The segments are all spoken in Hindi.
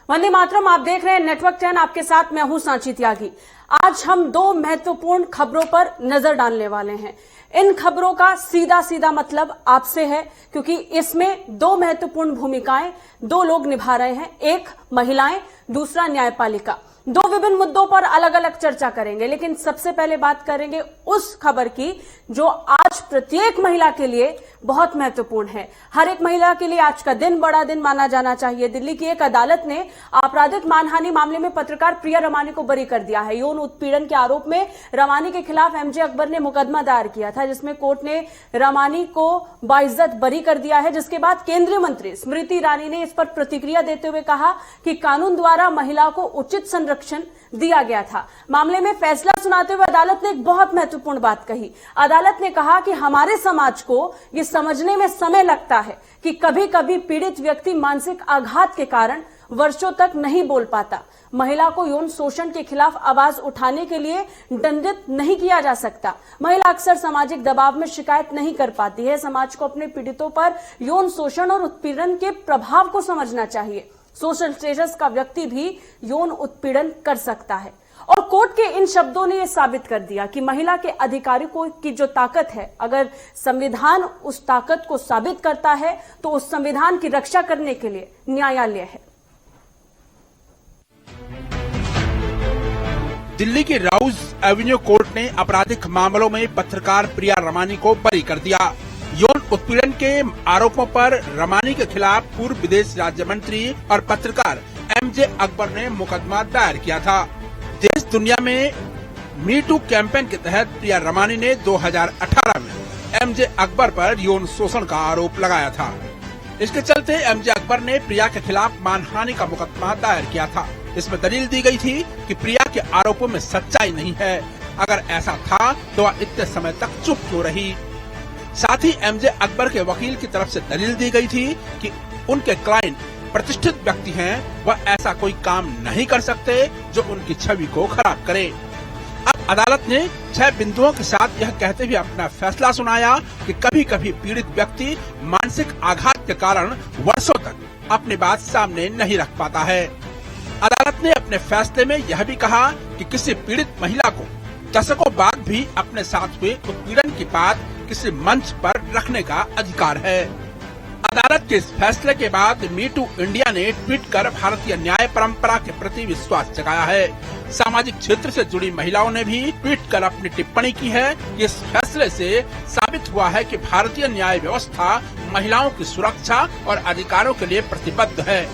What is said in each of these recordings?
वंदे मातरम, आप देख रहे हैं नेटवर्क 10, आपके साथ मैं हूं सांची त्यागी। आज हम दो महत्वपूर्ण खबरों पर नजर डालने वाले हैं। इन खबरों का सीधा सीधा मतलब आपसे है, क्योंकि इसमें दो महत्वपूर्ण भूमिकाएं दो लोग निभा रहे हैं, एक महिलाएं, दूसरा न्यायपालिका। दो विभिन्न मुद्दों पर अलग अलग चर्चा करेंगे, लेकिन सबसे पहले बात करेंगे उस खबर की जो आज प्रत्येक महिला के लिए बहुत महत्वपूर्ण है। हर एक महिला के लिए आज का दिन बड़ा दिन माना जाना चाहिए। दिल्ली की एक अदालत ने आपराधिक मानहानि मामले में पत्रकार प्रिया रमानी को बरी कर दिया है। यौन उत्पीड़न के आरोप में रमानी के खिलाफ एमजे अकबर ने मुकदमा दायर किया था, जिसमें कोर्ट ने रमानी को बाइज्जत बरी कर दिया है। जिसके बाद केंद्रीय मंत्री स्मृति ईरानी ने इस पर प्रतिक्रिया देते हुए कहा कि कानून द्वारा महिला को उचित संरक्षण दिया गया था। मामले में फैसला सुनाते हुए अदालत ने एक बहुत महत्वपूर्ण बात कही। अदालत ने कहा कि हमारे समाज को यह समझने में समय लगता है कि कभी कभी पीड़ित व्यक्ति मानसिक आघात के कारण वर्षों तक नहीं बोल पाता। महिला को यौन शोषण के खिलाफ आवाज उठाने के लिए दंडित नहीं किया जा सकता। महिला अक्सर सामाजिक दबाव में शिकायत नहीं कर पाती है। समाज को अपने पीड़ितों पर यौन शोषण और उत्पीड़न के प्रभाव को समझना चाहिए। सोशल स्टेटस का व्यक्ति भी यौन उत्पीड़न कर सकता है। और कोर्ट के इन शब्दों ने यह साबित कर दिया कि महिला के अधिकारों की जो ताकत है, अगर संविधान उस ताकत को साबित करता है तो उस संविधान की रक्षा करने के लिए न्यायालय है। दिल्ली की राउज एवेन्यू कोर्ट ने आपराधिक मामलों में पत्रकार प्रिया रमानी को बरी कर दिया। यौन उत्पीड़न के आरोपों पर रमानी के खिलाफ पूर्व विदेश राज्य मंत्री और पत्रकार एमजे अकबर ने मुकदमा दायर किया था। देश दुनिया में मी टू कैंपेन के तहत प्रिया रमानी ने 2018 में एमजे अकबर पर यौन शोषण का आरोप लगाया था। इसके चलते एमजे अकबर ने प्रिया के खिलाफ मानहानि का मुकदमा दायर किया था। इसमें दलील दी गई थी कि प्रिया के आरोपों में सच्चाई नहीं है। अगर ऐसा था तो वह इतने समय तक चुप क्यों रही। साथ ही एमजे अकबर के वकील की तरफ से दलील दी गई थी कि उनके क्लाइंट प्रतिष्ठित व्यक्ति हैं, वह ऐसा कोई काम नहीं कर सकते जो उनकी छवि को खराब करे। अब अदालत ने 6 बिंदुओं के साथ यह कहते हुए अपना फैसला सुनाया कि कभी कभी पीड़ित व्यक्ति मानसिक आघात के कारण वर्षों तक अपनी बात सामने नहीं रख पाता है। अदालत ने अपने फैसले में यह भी कहा कि किसी पीड़ित महिला को दशकों बाद भी अपने साथ हुए उत्पीड़न की बात किसी मंच पर रखने का अधिकार है। अदालत के इस फैसले के बाद मी टू इंडिया ने ट्वीट कर भारतीय न्याय परंपरा के प्रति विश्वास जताया है। सामाजिक क्षेत्र से जुड़ी महिलाओं ने भी ट्वीट कर अपनी टिप्पणी की है। इस फैसले से साबित हुआ है कि भारतीय न्याय व्यवस्था महिलाओं की सुरक्षा और अधिकारों के लिए प्रतिबद्ध है।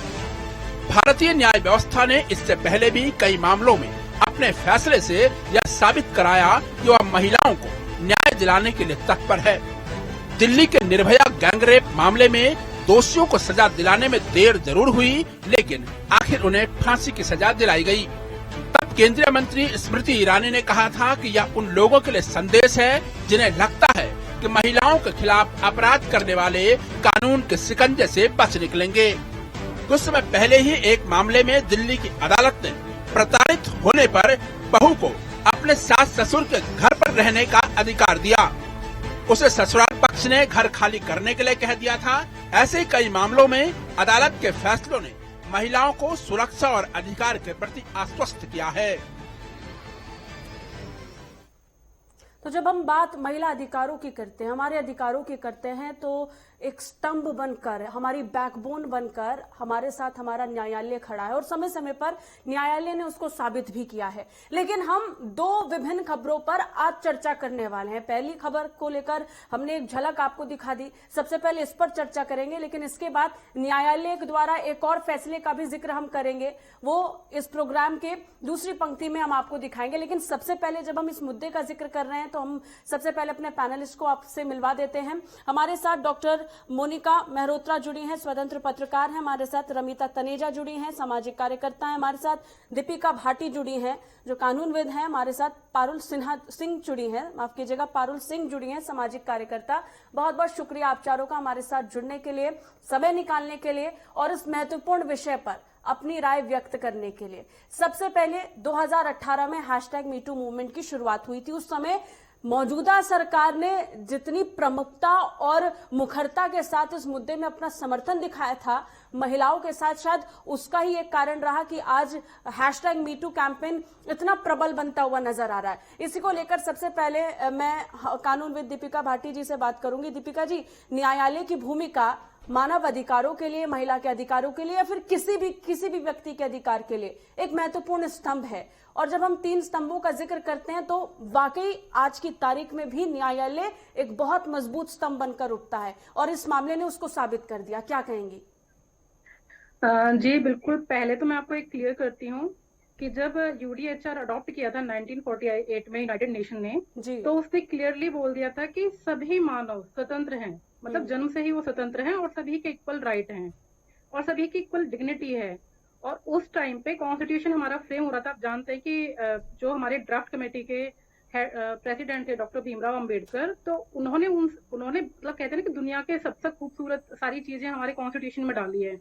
भारतीय न्याय व्यवस्था ने इससे पहले भी कई मामलों में अपने फैसले से यह साबित कराया कि वह महिलाओं को न्याय दिलाने के लिए तत्पर है। दिल्ली के निर्भया गैंगरेप मामले में दोषियों को सजा दिलाने में देर जरूर हुई, लेकिन आखिर उन्हें फांसी की सजा दिलाई गई। तब केंद्रीय मंत्री स्मृति ईरानी ने कहा था कि यह उन लोगों के लिए संदेश है जिन्हें लगता है कि महिलाओं के खिलाफ अपराध करने वाले कानून के शिकंजे से बच निकलेंगे। कुछ समय पहले ही एक मामले में दिल्ली की अदालत ने प्रताड़ित होने पर बहू को अपने सास ससुर के घर पर रहने का अधिकार दिया। उसे ससुराल पक्ष ने घर खाली करने के लिए कह दिया था। ऐसे कई मामलों में अदालत के फैसलों ने महिलाओं को सुरक्षा और अधिकार के प्रति आश्वस्त किया है। तो जब हम बात महिला अधिकारों की करते हैं, हमारे अधिकारों की करते हैं, तो एक स्तंभ बनकर, हमारी बैकबोन बनकर हमारे साथ हमारा न्यायालय खड़ा है और समय समय पर न्यायालय ने उसको साबित भी किया है। लेकिन हम दो विभिन्न खबरों पर आज चर्चा करने वाले हैं। पहली खबर को लेकर हमने एक झलक आपको दिखा दी, सबसे पहले इस पर चर्चा करेंगे, लेकिन इसके बाद न्यायालय द्वारा एक और फैसले का भी जिक्र हम करेंगे, वो इस प्रोग्राम के दूसरी पंक्ति में हम आपको दिखाएंगे। लेकिन सबसे पहले जब हम इस मुद्दे का जिक्र कर रहे हैं तो हम सबसे पहले अपने पैनलिस्ट को आपसे मिलवा देते हैं। हमारे साथ डॉक्टर मोनिका मेहरोत्रा जुड़ी हैं, स्वतंत्र पत्रकार हैं। हमारे साथ रमिता तनेजा जुड़ी हैं, सामाजिक कार्यकर्ता हैं। हमारे साथ दीपिका भाटी जुड़ी हैं, जो कानूनविद हैं। हमारे साथ पारुल सिंह जुड़ी हैं, माफ कीजिएगा, पारुल सिंह जुड़ी हैं, सामाजिक कार्यकर्ता। बहुत बहुत शुक्रिया आप चारों का हमारे साथ जुड़ने के लिए, समय निकालने के लिए और इस महत्वपूर्ण विषय पर अपनी राय व्यक्त करने के लिए। सबसे पहले 2018 में #मीटू मूवमेंट की शुरुआत हुई थी। उस समय मौजूदा सरकार ने जितनी प्रमुखता और मुखरता के साथ इस मुद्दे में अपना समर्थन दिखाया था महिलाओं के साथ, शायद उसका ही एक कारण रहा कि आज #MeToo कैंपेन इतना प्रबल बनता हुआ नजर आ रहा है। इसी को लेकर सबसे पहले मैं कानूनविद दीपिका भाटी जी से बात करूंगी। दीपिका जी, न्यायालय की भूमिका मानव अधिकारों के लिए, महिला के अधिकारों के लिए या फिर किसी भी व्यक्ति के अधिकार के लिए एक महत्वपूर्ण स्तंभ है, और जब हम 3 स्तंभों का जिक्र करते हैं तो वाकई आज की तारीख में भी न्यायालय एक बहुत मजबूत स्तंभ बनकर उठता है और इस मामले ने उसको साबित कर दिया। क्या कहेंगी? जी बिल्कुल। पहले तो मैं आपको एक क्लियर करती हूँ कि जब UDHR अडॉप्ट किया था 1948 में यूनाइटेड नेशन ने, तो उसने क्लियरली बोल दिया था कि सभी मानव स्वतंत्र हैं, मतलब जन्म से ही वो स्वतंत्र हैं और सभी के इक्वल राइट हैं और सभी की इक्वल डिग्निटी है। और उस टाइम पे कॉन्स्टिट्यूशन हमारा फ्रेम हो रहा था। आप जानते हैं कि जो हमारे ड्राफ्ट कमेटी के प्रेसिडेंट थे डॉक्टर भीमराव अंबेडकर, तो उन्होंने मतलब कहते हैं कि दुनिया के सबसे खूबसूरत सारी चीजें हमारे कॉन्स्टिट्यूशन में डाली है।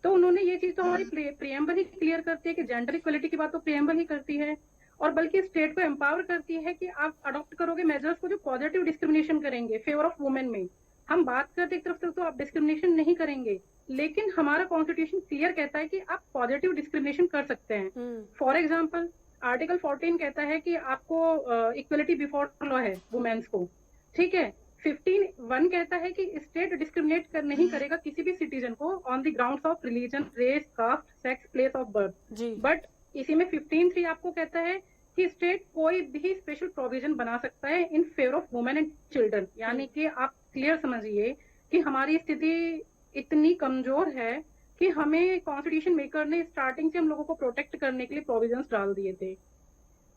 तो उन्होंने ये चीज तो हमारी प्रियम्बल ही क्लियर करती है कि जेंडर इक्वलिटी की बात तो प्रियम्बल ही करती है, और बल्कि स्टेट को एम्पावर करती है कि आप अडॉप्ट करोगे मेजर्स को जो पॉजिटिव डिस्क्रिमिनेशन करेंगे फेवर ऑफ वुमेन में। हम बात करते एक तरफ तो आप डिस्क्रिमिनेशन नहीं करेंगे, लेकिन हमारा कॉन्स्टिट्यूशन क्लियर कहता है कि आप पॉजिटिव डिस्क्रिमिनेशन कर सकते हैं। फॉर एग्जाम्पल आर्टिकल 14 कहता है कि आपको इक्वलिटी बिफोर लॉ है वुमेन्स को, ठीक है। 15(1) कहता है कि स्टेट डिस्क्रिमिनेट नहीं करेगा किसी भी सिटीजन को on the grounds of religion, race, caste, sex, place of birth. But इसी में 15(3) आपको कहता है कि स्टेट कोई भी स्पेशल प्रोविजन बना सकता है in favour of women and children. यानी कि आप क्लियर समझिए कि हमारी स्थिति इतनी कमजोर है कि हमें कॉन्स्टिट्यूशन मेकर ने स्टार्टिंग से हम लोगों को प्रोटेक्ट करने के लिए प्रोविजंस डाल दिए थे।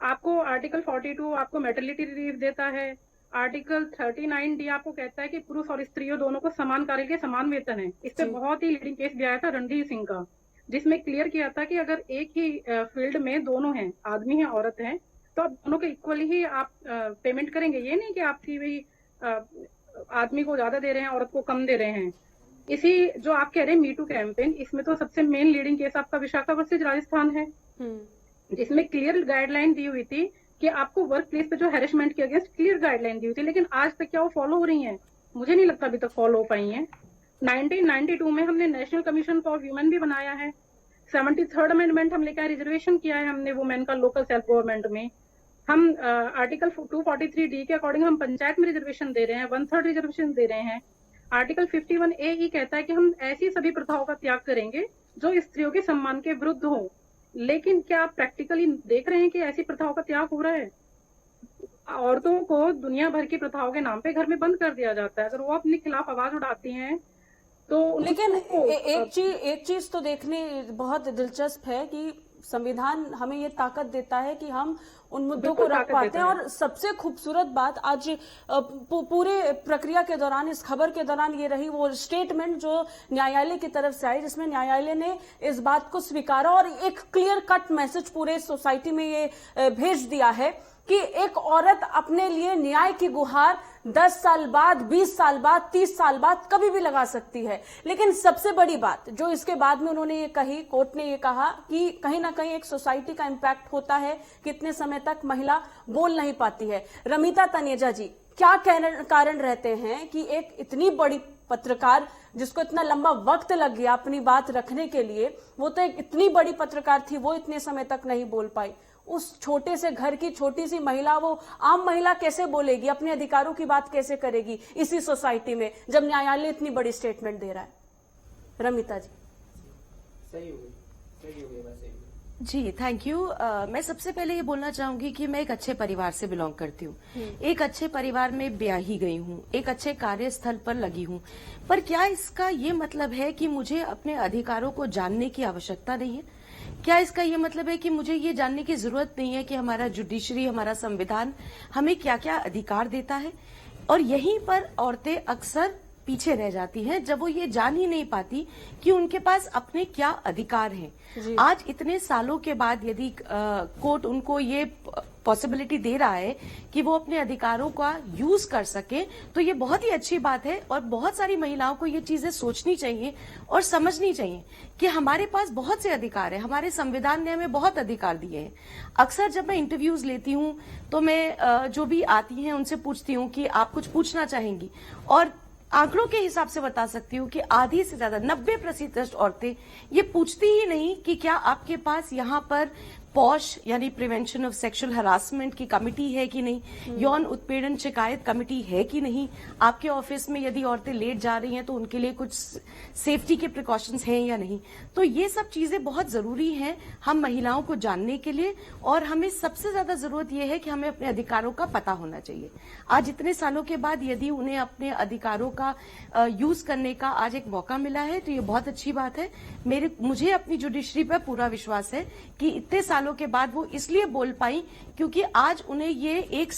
आपको आर्टिकल 42 आपको मैटरनिटी रिलीफ देता है। आर्टिकल 39D आपको कहता है कि पुरुष और स्त्रियों दोनों को समान कार्य के समान वेतन है। इस पे बहुत ही लीडिंग केस भी आया था रणधीर सिंह का, जिसमें क्लियर किया था कि अगर एक ही फील्ड में दोनों हैं, आदमी है औरत है, तो आप दोनों को इक्वली ही आप पेमेंट करेंगे। ये नहीं कि आपकी भाई आदमी को ज्यादा दे रहे हैं औरत को कम दे रहे हैं। इसी जो आप कह रहे हैं MeToo कैंपेन, इसमें तो सबसे मेन लीडिंग केस आपका विशाखा वर्सेज राजस्थान है, जिसमें क्लियर गाइडलाइन दी हुई थी कि आपको वर्क प्लेस पे जो हैरेसमेंट के अगेंस्ट क्लियर गाइडलाइन दी हुई थी, लेकिन आज तक क्या वो फॉलो हो रही हैं? मुझे नहीं लगता अभी तक फॉलो हो पाई हैं। 1992 में हमने नेशनल कमीशन फॉर वुमेन भी बनाया है। 73rd अमेंडमेंट हम लेकर रिजर्वेशन किया है हमने वुमेन का लोकल सेल्फ गवर्नमेंट में। हम आर्टिकल 243D के अकॉर्डिंग हम पंचायत में रिजर्वेशन दे रहे हैं, 1/3 रिजर्वेशन दे रहे हैं। आर्टिकल 51A कहता है कि हम ऐसी सभी प्रथाओं का त्याग करेंगे जो स्त्रियों के सम्मान के विरुद्ध हो। लेकिन क्या आप प्रैक्टिकली देख रहे हैं कि ऐसी प्रथाओं का त्याग हो रहा है? औरतों को दुनिया भर की प्रथाओं के नाम पे घर में बंद कर दिया जाता है। अगर वो अपने खिलाफ आवाज उठाती हैं तो लेकिन एक चीज तो देखने बहुत दिलचस्प है कि संविधान हमें ये ताकत देता है कि हम उन मुद्दों को रख पाते हैं। और सबसे खूबसूरत बात आज पूरे प्रक्रिया के दौरान, इस खबर के दौरान ये रही वो स्टेटमेंट जो न्यायालय की तरफ से आई, जिसमें न्यायालय ने इस बात को स्वीकारा और एक क्लियर कट मैसेज पूरे सोसाइटी में ये भेज दिया है कि एक औरत अपने लिए न्याय की गुहार 10 साल बाद, 20 साल बाद, 30 साल बाद कभी भी लगा सकती है। लेकिन सबसे बड़ी बात जो इसके बाद में उन्होंने ये कही, कोर्ट ने ये कहा कि कहीं ना कहीं एक सोसाइटी का इम्पैक्ट होता है, कितने समय तक महिला बोल नहीं पाती है। रमिता तनेजा जी, क्या कारण रहते हैं कि एक इतनी बड़ी पत्रकार जिसको इतना लंबा वक्त लग गया अपनी बात रखने के लिए, वो तो एक इतनी बड़ी पत्रकार थी, वो इतने समय तक नहीं बोल पाई। उस छोटे से घर की छोटी सी महिला, वो आम महिला कैसे बोलेगी, अपने अधिकारों की बात कैसे करेगी इसी सोसाइटी में जब न्यायालय इतनी बड़ी स्टेटमेंट दे रहा है? रमिता जी। सही हो गई वैसे। जी थैंक यू। मैं सबसे पहले ये बोलना चाहूंगी कि मैं एक अच्छे परिवार से बिलोंग करती हूँ, एक अच्छे परिवार में ब्याही गई हूँ, एक अच्छे कार्यस्थल पर लगी हूँ। पर क्या इसका ये मतलब है कि मुझे अपने अधिकारों को जानने की आवश्यकता नहीं है? क्या इसका ये मतलब है कि मुझे ये जानने की जरूरत नहीं है कि हमारा जुडिशरी, हमारा संविधान हमें क्या क्या अधिकार देता है? और यहीं पर औरतें अक्सर पीछे रह जाती हैं जब वो ये जान ही नहीं पाती कि उनके पास अपने क्या अधिकार हैं। आज इतने सालों के बाद यदि कोर्ट उनको ये पॉसिबिलिटी दे रहा है कि वो अपने अधिकारों का यूज कर सके, तो ये बहुत ही अच्छी बात है और बहुत सारी महिलाओं को ये चीजें सोचनी चाहिए और समझनी चाहिए कि हमारे पास बहुत से अधिकार है, हमारे संविधान ने हमें बहुत अधिकार दिए हैं। अक्सर जब मैं इंटरव्यूज लेती हूँ तो मैं जो भी आती हैं उनसे पूछती हूँ कि आप कुछ पूछना चाहेंगी, और आंकड़ों के हिसाब से बता सकती हूँ कि आधी से ज्यादा 90% औरतें ये पूछती ही नहीं कि क्या आपके पास यहाँ पर पॉश यानी प्रिवेंशन ऑफ सेक्सुअल हरासमेंट की कमिटी है कि नहीं, यौन उत्पीड़न शिकायत कमिटी है कि नहीं, आपके ऑफिस में यदि औरतें लेट जा रही हैं तो उनके लिए कुछ सेफ्टी के प्रिकॉशंस हैं या नहीं। तो ये सब चीजें बहुत जरूरी हैं हम महिलाओं को जानने के लिए, और हमें सबसे ज्यादा जरूरत यह है कि हमें अपने अधिकारों का पता होना चाहिए। आज इतने सालों के बाद यदि उन्हें अपने अधिकारों का यूज करने का आज एक मौका मिला है तो ये बहुत अच्छी बात है। मुझे अपनी जुडिशरी पर पूरा विश्वास है कि इतने सालों के बाद वो इसलिए बोल पाई क्योंकि आज उन्हें ये एक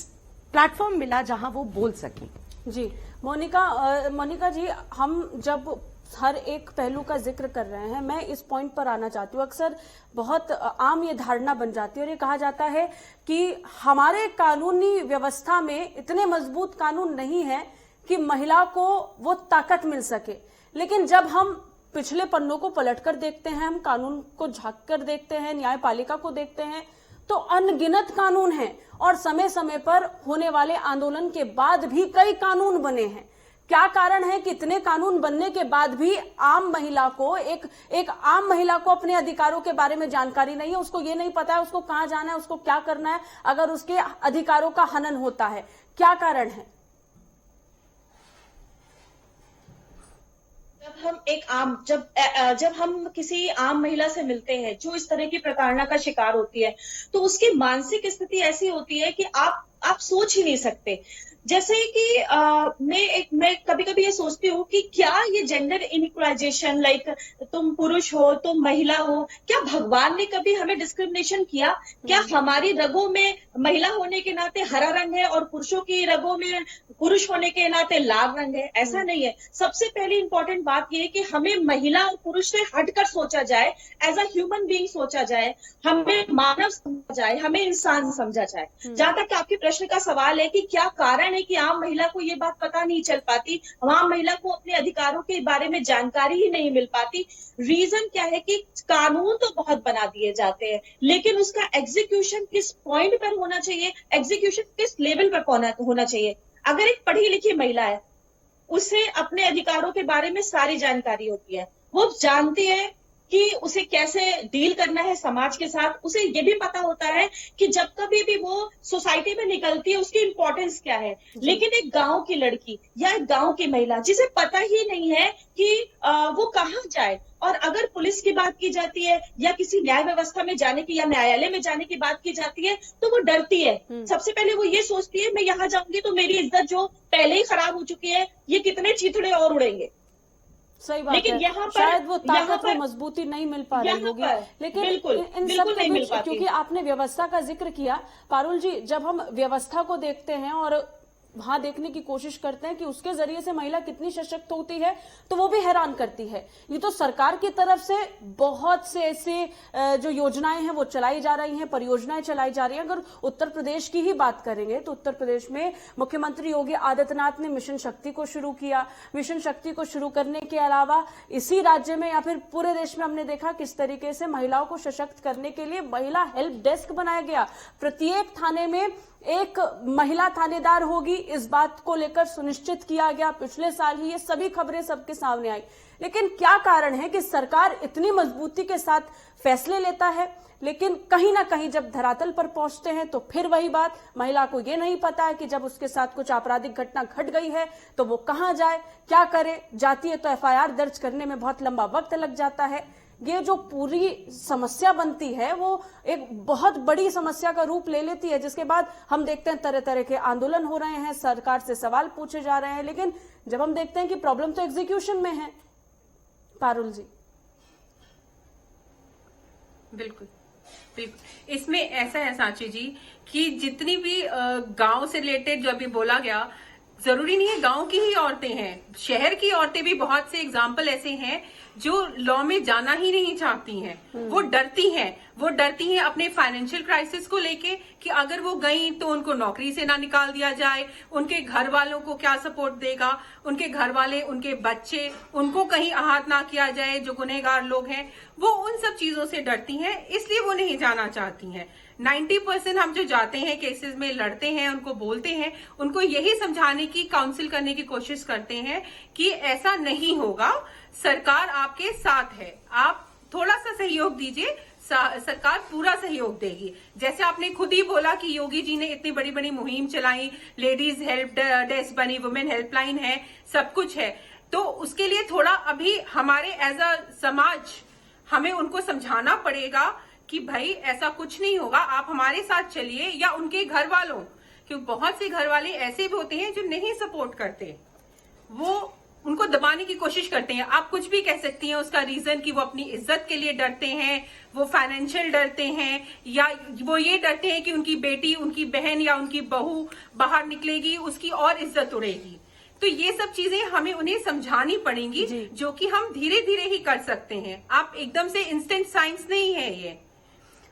प्लेटफॉर्म मिला जहां वो बोल सकें। जी मोनिका जी, हम जब हर एक पहलू का जिक्र कर रहे हैं, मैं इस पॉइंट पर आना चाहती हूँ। अक्सर बहुत आम ये धारणा बन जाती है और ये कहा जाता है कि हमारे कानूनी व्यवस्था में इतने मजबूत कानून नहीं है कि महिला को वो ताकत मिल सके। लेकिन जब हम पिछले पन्नों को पलटकर देखते हैं, हम कानून को झांक कर देखते हैं, न्यायपालिका को देखते हैं, तो अनगिनत कानून हैं और समय समय पर होने वाले आंदोलन के बाद भी कई कानून बने हैं। क्या कारण है कि इतने कानून बनने के बाद भी आम महिला को एक आम महिला को अपने अधिकारों के बारे में जानकारी नहीं है, उसको ये नहीं पता है उसको कहां जाना है, उसको क्या करना है अगर उसके अधिकारों का हनन होता है? क्या कारण है? जब हम किसी आम महिला से मिलते हैं जो इस तरह की प्रताड़ना का शिकार होती है, तो उसकी मानसिक स्थिति ऐसी होती है कि आप सोच ही नहीं सकते। जैसे कि मैं कभी कभी ये सोचती हूँ कि क्या ये जेंडर इनइक्वलाइजेशन, लाइक तुम पुरुष हो तुम महिला हो, क्या भगवान ने कभी हमें डिस्क्रिमिनेशन किया? क्या हमारी रगों में महिला होने के नाते हरा रंग है और पुरुषों की रगों में पुरुष होने के नाते लाल रंग है? ऐसा नहीं है। सबसे पहली इंपॉर्टेंट बात यह है कि हमें महिला और पुरुष से हटकर सोचा जाए, एज अ ह्यूमन बीइंग सोचा जाए, हमें मानव समझा जाए, हमें इंसान समझा जाए। जहां तक आपके प्रश्न का सवाल है कि क्या कारण है कि आम महिला को ये बात पता नहीं चल पाती, आम महिला को अपने अधिकारों के बारे में जानकारी ही नहीं मिल पाती, रीजन क्या है कि कानून तो बहुत बना दिए जाते हैं लेकिन उसका एग्जीक्यूशन किस पॉइंट पर होना चाहिए, एग्जीक्यूशन किस लेवल पर होना चाहिए। अगर एक पढ़ी लिखी महिला है, उसे अपने अधिकारों के बारे में सारी जानकारी होती है, वो जानती है कि उसे कैसे डील करना है समाज के साथ, उसे ये भी पता होता है कि जब कभी भी वो सोसाइटी में निकलती है उसकी इंपॉर्टेंस क्या है। लेकिन एक गांव की लड़की या एक गांव की महिला जिसे पता ही नहीं है कि वो कहाँ जाए, और अगर पुलिस की बात की जाती है या किसी न्याय व्यवस्था में जाने की या न्यायालय में जाने की बात की जाती है तो वो डरती है। सबसे पहले वो ये सोचती है मैं यहाँ जाऊंगी तो मेरी इज्जत जो पहले ही खराब हो चुकी है, ये कितने चीथड़े और उड़ेंगे। सही बात लेकिन है। यहाँ पर शायद वो ताकत वो मजबूती नहीं मिल पा रही होगी, लेकिन इन सब के बीच, क्योंकि आपने व्यवस्था का जिक्र किया पारुल जी, जब हम व्यवस्था को देखते हैं और वहां देखने की कोशिश करते हैं कि उसके जरिए से महिला कितनी सशक्त होती है, तो वो भी हैरान करती है। ये तो सरकार की तरफ से बहुत से ऐसे जो योजनाएं हैं वो चलाई जा रही हैं, परियोजनाएं चलाई जा रही हैं। अगर उत्तर प्रदेश की ही बात करेंगे तो उत्तर प्रदेश में मुख्यमंत्री योगी आदित्यनाथ ने मिशन शक्ति को शुरू किया। मिशन शक्ति को शुरू करने के अलावा इसी राज्य में या फिर पूरे देश में हमने देखा किस तरीके से महिलाओं को सशक्त करने के लिए महिला हेल्प डेस्क बनाया गया। प्रत्येक थाने में एक महिला थानेदार होगी, इस बात को लेकर सुनिश्चित किया गया। पिछले साल ही ये सभी खबरें सबके सामने आई। लेकिन क्या कारण है कि सरकार इतनी मजबूती के साथ फैसले लेता है, लेकिन कहीं ना कहीं जब धरातल पर पहुंचते हैं तो फिर वही बात, महिला को ये नहीं पता है कि जब उसके साथ कुछ आपराधिक घटना घट गई है तो वो कहां जाए, क्या करे। जाती है तो एफआईआर दर्ज करने में बहुत लंबा वक्त लग जाता है। ये जो पूरी समस्या बनती है वो एक बहुत बड़ी समस्या का रूप ले लेती है, जिसके बाद हम देखते हैं तरह तरह के आंदोलन हो रहे हैं, सरकार से सवाल पूछे जा रहे हैं। लेकिन जब हम देखते हैं कि प्रॉब्लम तो एग्जीक्यूशन में है। पारुल जी। बिल्कुल बिल्कुल, इसमें ऐसा है सांची जी कि जितनी भी गांव से रिलेटेड जो अभी बोला गया, जरूरी नहीं है गांव की ही औरतें हैं, शहर की औरतें भी बहुत से एग्जाम्पल ऐसे हैं जो लॉ में जाना ही नहीं चाहती हैं। वो डरती हैं अपने फाइनेंशियल क्राइसिस को लेके कि अगर वो गई तो उनको नौकरी से ना निकाल दिया जाए, उनके घर वालों को क्या सपोर्ट देगा, उनके घर वाले, उनके बच्चे, उनको कहीं आहत ना किया जाए जो गुनहगार लोग हैं। वो उन सब चीजों से डरती हैं, इसलिए वो नहीं जाना चाहती हैं। 90% हम जो जाते हैं केसेस में, लड़ते हैं, उनको बोलते हैं, उनको यही समझाने की, काउंसिल करने की कोशिश करते हैं कि ऐसा नहीं होगा, सरकार आपके साथ है, आप थोड़ा सा सहयोग दीजिए, सरकार पूरा सहयोग देगी। जैसे आपने खुद ही बोला कि योगी जी ने इतनी बड़ी बड़ी मुहिम चलाई, लेडीज हेल्प डेस्क बनी, वुमेन हेल्पलाइन है, सब कुछ है, तो उसके लिए थोड़ा अभी हमारे एज अ समाज हमें उनको समझाना पड़ेगा कि भाई ऐसा कुछ नहीं होगा, आप हमारे साथ चलिए, या उनके घर वालों, क्योंकि बहुत से घर वाले ऐसे भी होते हैं जो नहीं सपोर्ट करते, वो उनको दबाने की कोशिश करते हैं। आप कुछ भी कह सकती हैं उसका रीजन कि वो अपनी इज्जत के लिए डरते हैं, वो फाइनेंशियल डरते हैं, या वो ये डरते हैं कि उनकी बेटी, उनकी बहन या उनकी बहू बाहर निकलेगी, उसकी और इज्जत उड़ेगी। तो ये सब चीजें हमें उन्हें समझानी पड़ेंगी, जो कि हम धीरे धीरे ही कर सकते हैं। आप एकदम से इंस्टेंट साइंस नहीं है ये,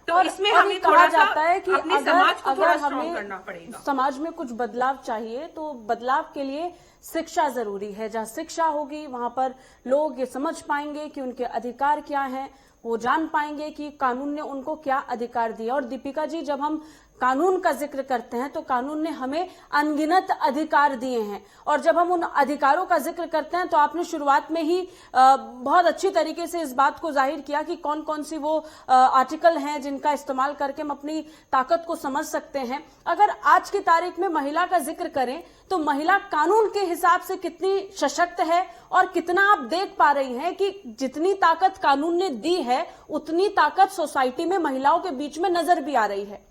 तो इसमें हमें थोड़ा जाता है कि अपने समाज को थोड़ा स्ट्रॉन्ग करना पड़ेगा। समाज में कुछ बदलाव चाहिए, तो बदलाव के लिए शिक्षा जरूरी है। जहां शिक्षा होगी वहां पर लोग ये समझ पाएंगे कि उनके अधिकार क्या हैं, वो जान पाएंगे कि कानून ने उनको क्या अधिकार दिया। और दीपिका जी, जब हम कानून का जिक्र करते हैं तो कानून ने हमें अनगिनत अधिकार दिए हैं, और जब हम उन अधिकारों का जिक्र करते हैं तो आपने शुरुआत में ही बहुत अच्छी तरीके से इस बात को जाहिर किया कि कौन कौन सी वो आर्टिकल हैं जिनका इस्तेमाल करके हम अपनी ताकत को समझ सकते हैं। अगर आज की तारीख में महिला का जिक्र करें तो महिला कानून के हिसाब से कितनी सशक्त है, और कितना आप देख पा रही हैं कि जितनी ताकत कानून ने दी है उतनी ताकत सोसाइटी में महिलाओं के बीच में नजर भी आ रही है।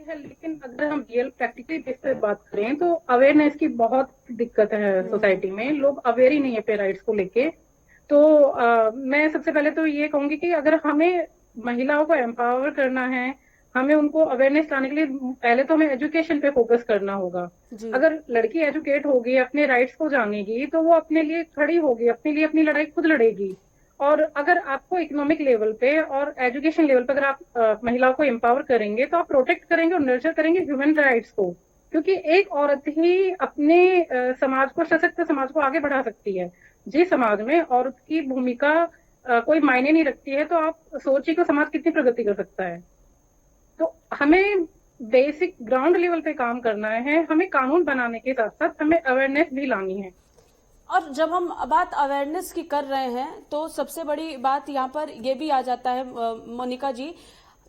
लेकिन अगर हम रियल प्रैक्टिकली बेस पे बात करें तो अवेयरनेस की बहुत दिक्कत है सोसाइटी में, लोग अवेयर ही नहीं है अपने राइट्स को लेके। तो मैं सबसे पहले तो ये कहूंगी कि अगर हमें महिलाओं को एम्पावर करना है, हमें उनको अवेयरनेस लाने के लिए पहले तो हमें एजुकेशन पे फोकस करना होगा। अगर लड़की एजुकेट होगी, अपने राइट्स को जानेगी, तो वो अपने लिए खड़ी होगी, अपने लिए अपनी लड़ाई खुद लड़ेगी। और अगर आपको इकोनॉमिक लेवल पे और एजुकेशन लेवल पे अगर आप महिलाओं को एम्पावर करेंगे तो आप प्रोटेक्ट करेंगे और नर्चर करेंगे ह्यूमन राइट्स को, क्योंकि एक औरत ही अपने समाज को, सशक्त समाज को आगे बढ़ा सकती है। जिस समाज में औरत की भूमिका कोई मायने नहीं रखती है, तो आप सोचिए कि समाज कितनी प्रगति कर सकता है। तो हमें बेसिक ग्राउंड लेवल पे काम करना है, हमें कानून बनाने के साथ साथ हमें अवेयरनेस भी लानी है। और जब हम बात अवेयरनेस की कर रहे हैं तो सबसे बड़ी बात यहाँ पर ये भी आ जाता है मोनिका जी,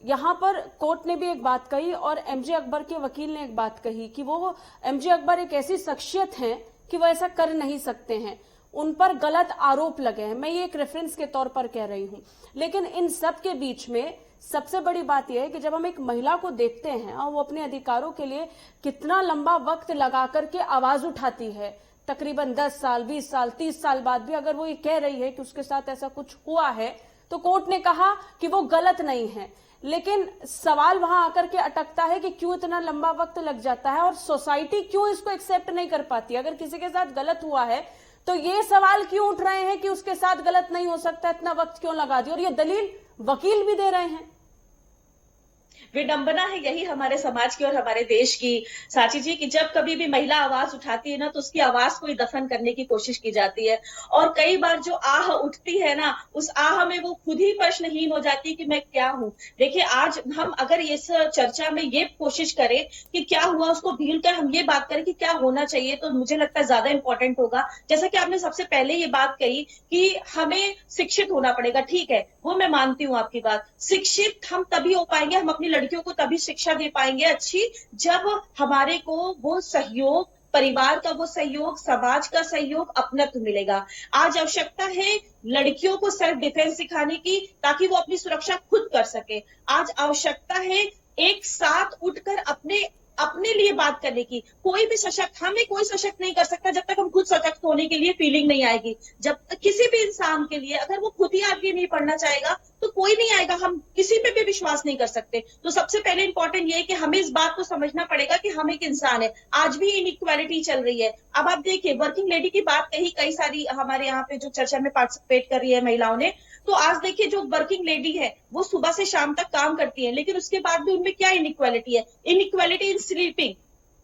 यहाँ पर कोर्ट ने भी एक बात कही और एमजे अकबर के वकील ने एक बात कही कि वो एमजे अकबर एक ऐसी शख्सियत हैं कि वो ऐसा कर नहीं सकते हैं, उन पर गलत आरोप लगे हैं। मैं ये एक रेफरेंस के तौर पर कह रही हूँ, लेकिन इन सब के बीच में सबसे बड़ी बात यह है कि जब हम एक महिला को देखते हैं और वो अपने अधिकारों के लिए कितना लंबा वक्त लगा करके आवाज उठाती है, तकरीबन 10 साल, 20 साल, 30 साल बाद भी अगर वो ये कह रही है कि उसके साथ ऐसा कुछ हुआ है, तो कोर्ट ने कहा कि वो गलत नहीं है। लेकिन सवाल वहां आकर के अटकता है कि क्यों इतना लंबा वक्त लग जाता है और सोसाइटी क्यों इसको एक्सेप्ट नहीं कर पाती। अगर किसी के साथ गलत हुआ है तो ये सवाल क्यों उठ रहे हैं कि उसके साथ गलत नहीं हो सकता, इतना वक्त क्यों लगा दिया, और ये दलील वकील भी दे रहे हैं। विडंबना है यही हमारे समाज की और हमारे देश की, साची जी, कि जब कभी भी महिला आवाज उठाती है ना तो उसकी आवाज को ही दफन करने की कोशिश की जाती है। और कई बार जो आह उठती है ना, उस आह में वो खुद ही प्रश्नहीन हो जाती है कि मैं क्या हूं। देखिए, आज हम अगर इस चर्चा में ये कोशिश करें कि क्या हुआ उसको भूल कर हम ये बात करें कि क्या होना चाहिए, तो मुझे लगता है ज्यादा इंपॉर्टेंट होगा। जैसा कि आपने सबसे पहले ये बात कही कि हमें शिक्षित होना पड़ेगा, ठीक है, वो मैं मानती हूँ आपकी बात। शिक्षित हम तभी हो पाएंगे, हम अपनी लड़कियों को तभी शिक्षा दे पाएंगे अच्छी, जब हमारे को वो सहयोग, परिवार का वो सहयोग, समाज का सहयोग, अपनत्व मिलेगा। आज आवश्यकता है लड़कियों को सेल्फ डिफेंस सिखाने की, ताकि वो अपनी सुरक्षा खुद कर सके। आज आवश्यकता है एक साथ उठकर अपने लिए बात करने की। कोई भी सशक्त, हमें कोई सशक्त नहीं कर सकता जब तक हम खुद सशक्त होने के लिए फीलिंग नहीं आएगी। जब तक किसी भी इंसान के लिए अगर वो खुद ही आगे नहीं बढ़ना चाहेगा तो कोई नहीं आएगा, हम किसी पे भी विश्वास नहीं कर सकते। तो सबसे पहले इंपॉर्टेंट ये है कि हमें इस बात को समझना पड़ेगा कि हम एक इंसान है। आज भी इनइक्वालिटी चल रही है। अब आप देखिए, वर्किंग लेडी की बात कही, कई सारी हमारे यहाँ पे जो चर्चा में पार्टिसिपेट कर रही है महिलाओं ने, तो आज देखिए जो वर्किंग लेडी है वो सुबह से शाम तक काम करती है, लेकिन उसके बाद भी उनमें क्या इनइक्वालिटी है? Inequality in sleeping.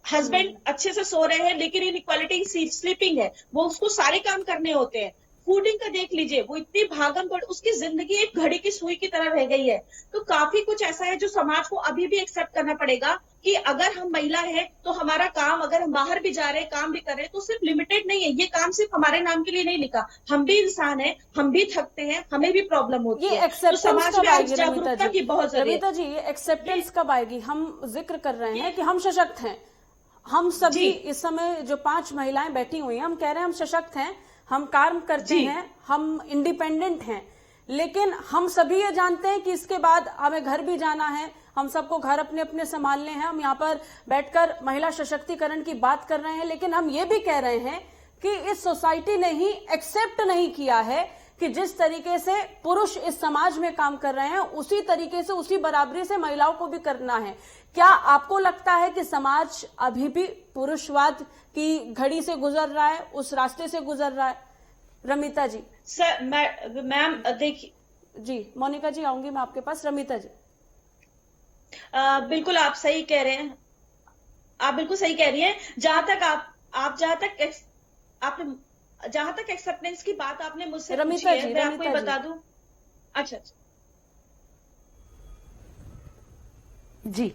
हस्बैंड अच्छे से सो रहे हैं लेकिन इनइक्वालिटी इन स्लीपिंग है, वो उसको सारे काम करने होते हैं। फूडिंग का देख लीजिए, वो इतनी भागम दौड़, उसकी जिंदगी एक घड़ी की सुई की तरह रह गई है। तो काफी कुछ ऐसा है जो समाज को अभी भी एक्सेप्ट करना पड़ेगा कि अगर हम महिला है तो हमारा काम, अगर हम बाहर भी जा रहे हैं, काम भी कर रहे हैं, तो सिर्फ लिमिटेड नहीं है, ये काम सिर्फ हमारे नाम के लिए नहीं लिखा। हम भी इंसान है, हम भी थकते हैं, हमें भी प्रॉब्लम होती है। तो समाज में आज जागरूकता की बहुत जरूरत है। रमिता जी, ये एक्सेप्टेंस कब आएगी? हम जिक्र कर रहे हैं कि हम सशक्त हैं, हम सभी इस समय जो 5 महिलाएं बैठी हुई हैं, हम कह रहे हैं हम सशक्त हैं, हम काम करते हैं, हम इंडिपेंडेंट हैं, लेकिन हम सभी ये जानते हैं कि इसके बाद हमें घर भी जाना है, हम सबको घर अपने अपने संभालने हैं। हम यहाँ पर बैठकर महिला सशक्तिकरण की बात कर रहे हैं, लेकिन हम ये भी कह रहे हैं कि इस सोसाइटी ने ही एक्सेप्ट नहीं किया है कि जिस तरीके से पुरुष इस समाज में काम कर रहे हैं, उसी तरीके से, उसी बराबरी से महिलाओं को भी करना है। क्या आपको लगता है कि समाज अभी भी पुरुषवाद की घड़ी से गुजर रहा है, उस रास्ते से गुजर रहा है? रमिता जी। सर, मैम देखिए जी, मोनिका जी आऊंगी मैं आपके पास। रमिता जी। बिल्कुल आप सही कह रहे हैं, आप बिल्कुल सही कह रही हैं। जहां तक एक्सेप्टेंस की बात आपने मुझसे पूछी है, मैं आपको बता दूं। अच्छा जी,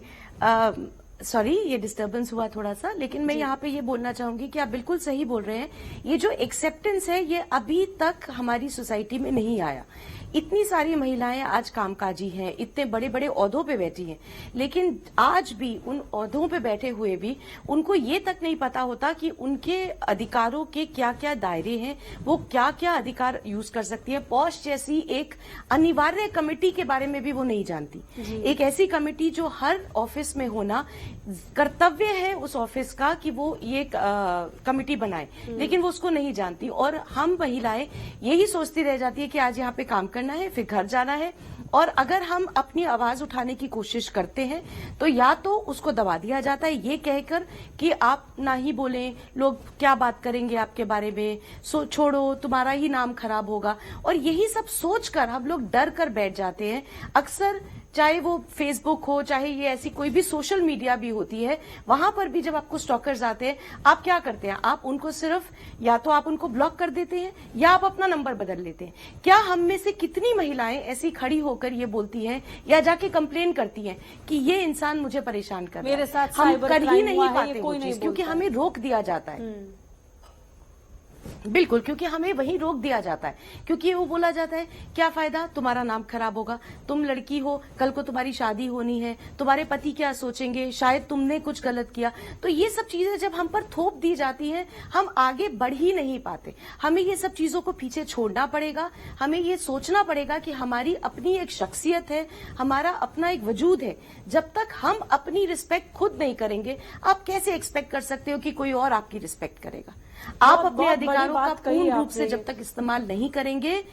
सॉरी ये डिस्टर्बेंस हुआ थोड़ा सा, लेकिन मैं यहाँ पे ये बोलना चाहूंगी कि आप बिल्कुल सही बोल रहे हैं। ये जो एक्सेप्टेंस है ये अभी तक हमारी सोसाइटी में नहीं आया। इतनी सारी महिलाएं आज कामकाजी हैं, इतने बड़े बड़े ओहदों पे बैठी हैं, लेकिन आज भी उन ओहदों पे बैठे हुए भी उनको ये तक नहीं पता होता कि उनके अधिकारों के क्या क्या दायरे हैं, वो क्या क्या अधिकार यूज कर सकती है। पॉश जैसी एक अनिवार्य कमेटी के बारे में भी वो नहीं जानती। एक ऐसी कमेटी जो हर ऑफिस में होना कर्तव्य है उस ऑफिस का कि वो ये कमेटी बनाए, लेकिन वो उसको नहीं जानती। और हम महिलाएं यही सोचती रह जाती है कि आज यहाँ पे काम करना है, फिर घर जाना है, और अगर हम अपनी आवाज उठाने की कोशिश करते हैं तो या तो उसको दबा दिया जाता है ये कहकर कि आप ना ही बोलें, लोग क्या बात करेंगे आपके बारे में, छोड़ो, तुम्हारा ही नाम खराब होगा। और यही सब सोचकर हम लोग डर कर बैठ जाते हैं। अक्सर चाहे वो फेसबुक हो, चाहे ये ऐसी कोई भी सोशल मीडिया भी होती है, वहां पर भी जब आपको स्टॉकर्स आते हैं, आप क्या करते हैं? आप उनको सिर्फ या तो आप उनको ब्लॉक कर देते हैं या आप अपना नंबर बदल लेते हैं। क्या हम में से कितनी महिलाएं ऐसी खड़ी होकर ये बोलती हैं या जाके कंप्लेन करती हैं कि ये इंसान मुझे परेशान कर रहा है, मेरे साथ हम साइबर कर ही क्राइम नहीं हुआ है, पाते ये वो कोई नहीं चीज, क्योंकि बोलता। हमें रोक दिया जाता है। बिल्कुल, क्योंकि हमें वहीं रोक दिया जाता है, क्योंकि वो बोला जाता है क्या फायदा, तुम्हारा नाम खराब होगा, तुम लड़की हो, कल को तुम्हारी शादी होनी है, तुम्हारे पति क्या सोचेंगे, शायद तुमने कुछ गलत किया। तो ये सब चीजें जब हम पर थोप दी जाती हैं, हम आगे बढ़ ही नहीं पाते। हमें ये सब चीजों को पीछे छोड़ना पड़ेगा। हमें ये सोचना पड़ेगा कि हमारी अपनी एक शख्सियत है, हमारा अपना एक वजूद है। जब तक हम अपनी रिस्पेक्ट खुद नहीं करेंगे, आप कैसे एक्सपेक्ट कर सकते हो कि कोई और आपकी रिस्पेक्ट करेगा? आप अपने अधिकारों का पूर्ण रूप से जब तक इस्तेमाल नहीं करेंगे,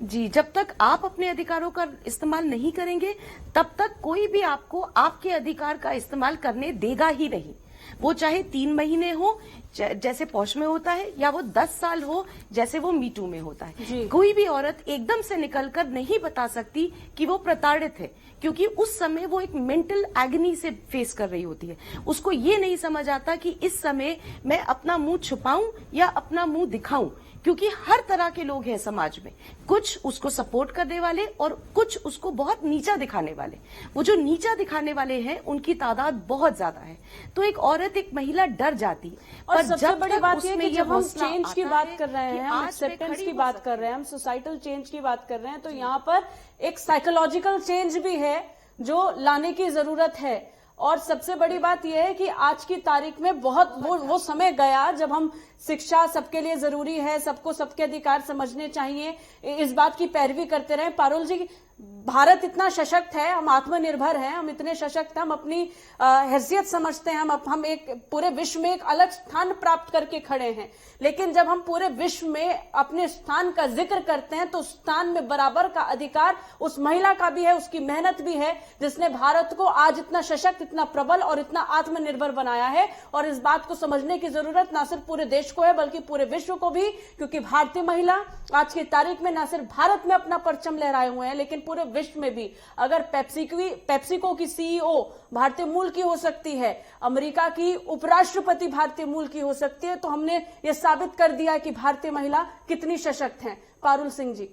जी, जब तक आप अपने अधिकारों का इस्तेमाल नहीं करेंगे, तब तक कोई भी आपको आपके अधिकार का इस्तेमाल करने देगा ही नहीं। वो चाहे 3 महीने हो जैसे पौष में होता है, या वो 10 साल हो जैसे वो मीटू में होता है। कोई भी औरत एकदम से निकलकर नहीं बता सकती कि वो प्रताड़ित है, क्योंकि उस समय वो एक मेंटल एग्नी से फेस कर रही होती है। उसको ये नहीं समझ आता कि इस समय मैं अपना मुंह छुपाऊं या अपना मुंह दिखाऊं, क्योंकि हर तरह के लोग हैं समाज में। कुछ उसको सपोर्ट करने वाले और कुछ उसको बहुत नीचा दिखाने वाले। वो जो नीचा दिखाने वाले हैं उनकी तादाद बहुत ज्यादा है। तो एक औरत, एक महिला डर जाती है। और सबसे बड़ी बात यह कि जब हम चेंज की बात कर रहे हैं, हम एक्सेप्टेंस की बात कर रहे हैं, हम सोसाइटल चेंज की बात कर रहे हैं, तो यहाँ पर एक साइकोलॉजिकल चेंज भी है जो लाने की जरूरत है। और सबसे बड़ी बात यह है कि आज की तारीख में बहुत वो समय गया जब हम शिक्षा सबके लिए जरूरी है, सबको सबके अधिकार समझने चाहिए, इस बात की पैरवी करते रहे। पारुल जी, भारत इतना सशक्त है, हम आत्मनिर्भर हैं, हम इतने सशक्त हैं, हम अपनी हैसियत समझते हैं, हम एक पूरे विश्व में एक अलग स्थान प्राप्त करके खड़े हैं। लेकिन जब हम पूरे विश्व में अपने स्थान का जिक्र करते हैं तो स्थान में बराबर का अधिकार उस महिला का भी है, उसकी मेहनत भी है, जिसने भारत को आज इतना सशक्त, इतना प्रबल और इतना आत्मनिर्भर बनाया है। और इस बात को समझने की जरूरत ना सिर्फ पूरे देश को है बल्कि पूरे विश्व को भी, क्योंकि भारतीय महिला आज की तारीख में ना सिर्फ भारत में अपना परचम लहराए हुए हैं लेकिन पूरे विश्व में भी। अगर पेप्सिको की सीईओ भारतीय मूल की हो सकती है, अमेरिका की उपराष्ट्रपति भारतीय मूल की हो सकती है, तो हमने ये साबित कर दिया कि भारतीय महिला कितनी सशक्त हैं। पारुल सिंह जी,